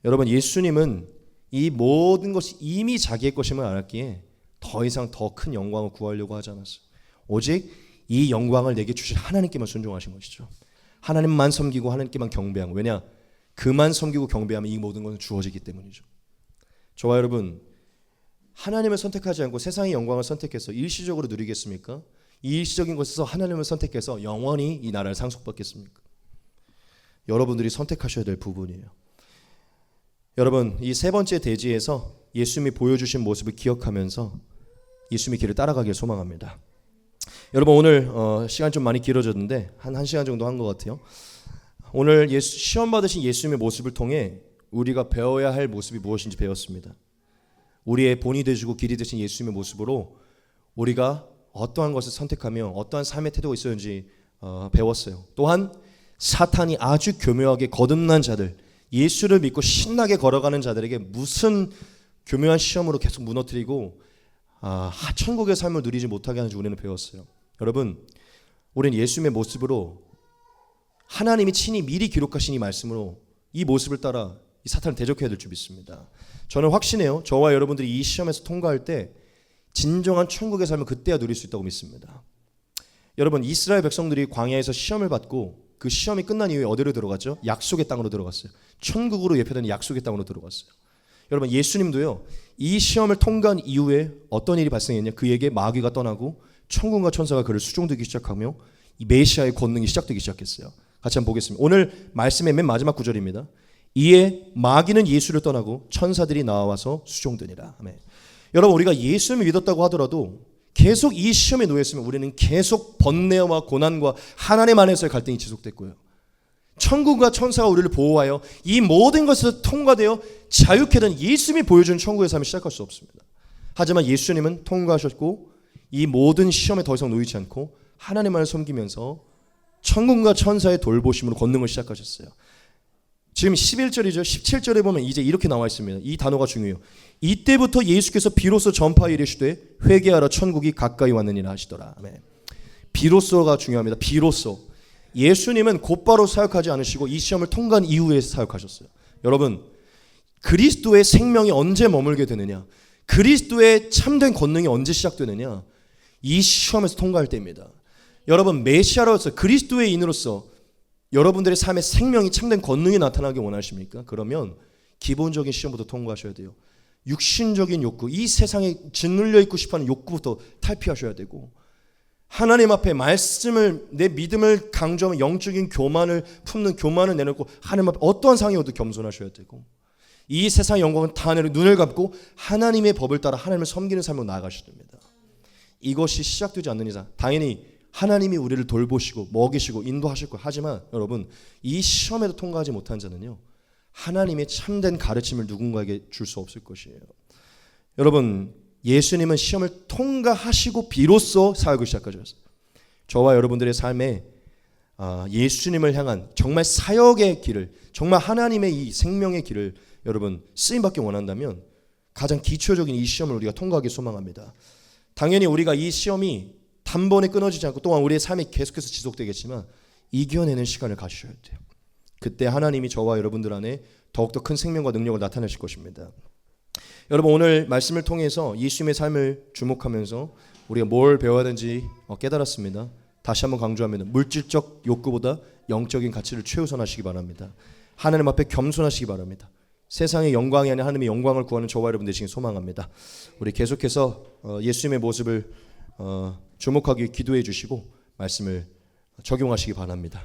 여러분 예수님은 이 모든 것이 이미 자기의 것임을 알았기에 더 이상 더 큰 영광을 구하려고 하지 않았어요. 오직 이 영광을 내게 주실 하나님께만 순종하신 것이죠. 하나님만 섬기고 하나님께만 경배하고. 왜냐? 그만 섬기고 경배하면 이 모든 것은 주어지기 때문이죠. 저와 여러분 하나님을 선택하지 않고 세상의 영광을 선택해서 일시적으로 누리겠습니까? 이 일시적인 것에서 하나님을 선택해서 영원히 이 나라를 상속받겠습니까? 여러분들이 선택하셔야 될 부분이에요. 여러분 이 세 번째 대지에서 예수님이 보여주신 모습을 기억하면서 예수님의 길을 따라가길 소망합니다. 여러분 오늘 시간 좀 많이 길어졌는데 한 1시간 정도 한 것 같아요. 오늘 시험 받으신 예수님의 모습을 통해 우리가 배워야 할 모습이 무엇인지 배웠습니다. 우리의 본이 되시고 길이 되신 예수님의 모습으로 우리가 어떠한 것을 선택하며 어떠한 삶의 태도가 있었는지 배웠어요. 또한 사탄이 아주 교묘하게 거듭난 자들, 예수를 믿고 신나게 걸어가는 자들에게 무슨 교묘한 시험으로 계속 무너뜨리고 천국의 삶을 누리지 못하게 하는지 우리는 배웠어요. 여러분 우리는 예수님의 모습으로 하나님이 친히 미리 기록하신 이 말씀으로 이 모습을 따라 이 사탄을 대적해야 될 줄 믿습니다. 저는 확신해요. 저와 여러분들이 이 시험에서 통과할 때 진정한 천국의 삶을 그때야 누릴 수 있다고 믿습니다. 여러분 이스라엘 백성들이 광야에서 시험을 받고 그 시험이 끝난 이후에 어디로 들어갔죠? 약속의 땅으로 들어갔어요. 천국으로 예표되는 약속의 땅으로 들어갔어요. 여러분 예수님도요 이 시험을 통과한 이후에 어떤 일이 발생했냐? 그에게 마귀가 떠나고 천군과 천사가 그를 수종되기 시작하며 이 메시아의 권능이 시작되기 시작했어요. 같이 한번 보겠습니다. 오늘 말씀의 맨 마지막 구절입니다. 이에 마귀는 예수를 떠나고 천사들이 나와서 수종되니라. 아멘. 여러분 우리가 예수님을 믿었다고 하더라도 계속 이 시험에 놓였으면 우리는 계속 번뇌와 고난과 하나님 안에서의 갈등이 지속됐고요. 천국과 천사가 우리를 보호하여 이 모든 것을 통과되어 자유케 된 예수님이 보여주는 천국의 삶을 시작할 수 없습니다. 하지만 예수님은 통과하셨고 이 모든 시험에 더 이상 놓이지 않고 하나님만을 섬기면서 천국과 천사의 돌보심으로 권능을 시작하셨어요. 지금 11절이죠. 17절에 보면 이제 이렇게 나와 있습니다. 이 단어가 중요해요. 이때부터 예수께서 비로소 전파하여 이르시되 회개하라 천국이 가까이 왔느니라 하시더라. 아멘. 비로소가 중요합니다. 비로소. 예수님은 곧바로 사역하지 않으시고 이 시험을 통과한 이후에 사역하셨어요. 여러분 그리스도의 생명이 언제 머물게 되느냐? 그리스도의 참된 권능이 언제 시작되느냐? 이 시험에서 통과할 때입니다. 여러분 메시아로서 그리스도의 인으로서 여러분들의 삶에 생명이 참된 권능이 나타나기 원하십니까? 그러면 기본적인 시험부터 통과하셔야 돼요. 육신적인 욕구, 이 세상에 짓눌려 있고 싶어하는 욕구부터 탈피하셔야 되고 하나님 앞에 말씀을 내 믿음을 강조하면 영적인 교만을 품는 교만을 내놓고 하나님 앞에 어떠한 상황이 오도 겸손하셔야 되고 이 세상의 영광은 다 내려 눈을 감고 하나님의 법을 따라 하나님을 섬기는 삶으로 나아가셔야 됩니다. 이것이 시작되지 않는 이상 당연히 하나님이 우리를 돌보시고 먹이시고 인도하실 거예요. 하지만 여러분 이 시험에도 통과하지 못한 자는요 하나님의 참된 가르침을 누군가에게 줄 수 없을 것이에요. 여러분 예수님은 시험을 통과하시고 비로소 사역을 시작하셨어요. 저와 여러분들의 삶에 예수님을 향한 정말 사역의 길을 정말 하나님의 이 생명의 길을 여러분 쓰임받기 원한다면 가장 기초적인 이 시험을 우리가 통과하기 소망합니다. 당연히 우리가 이 시험이 단번에 끊어지지 않고 또한 우리의 삶이 계속해서 지속되겠지만 이겨내는 시간을 가지셔야 돼요. 그때 하나님이 저와 여러분들 안에 더욱더 큰 생명과 능력을 나타내실 것입니다. 여러분 오늘 말씀을 통해서 예수님의 삶을 주목하면서 우리가 뭘 배워야 되는지 깨달았습니다. 다시 한번 강조합니다. 물질적 욕구보다 영적인 가치를 최우선하시기 바랍니다. 하나님 앞에 겸손하시기 바랍니다. 세상의 영광이 아닌 하나님의 영광을 구하는 저와 여러분 되시길 소망합니다. 우리 계속해서 예수님의 모습을 주목하게 기도해 주시고 말씀을 적용하시기 바랍니다.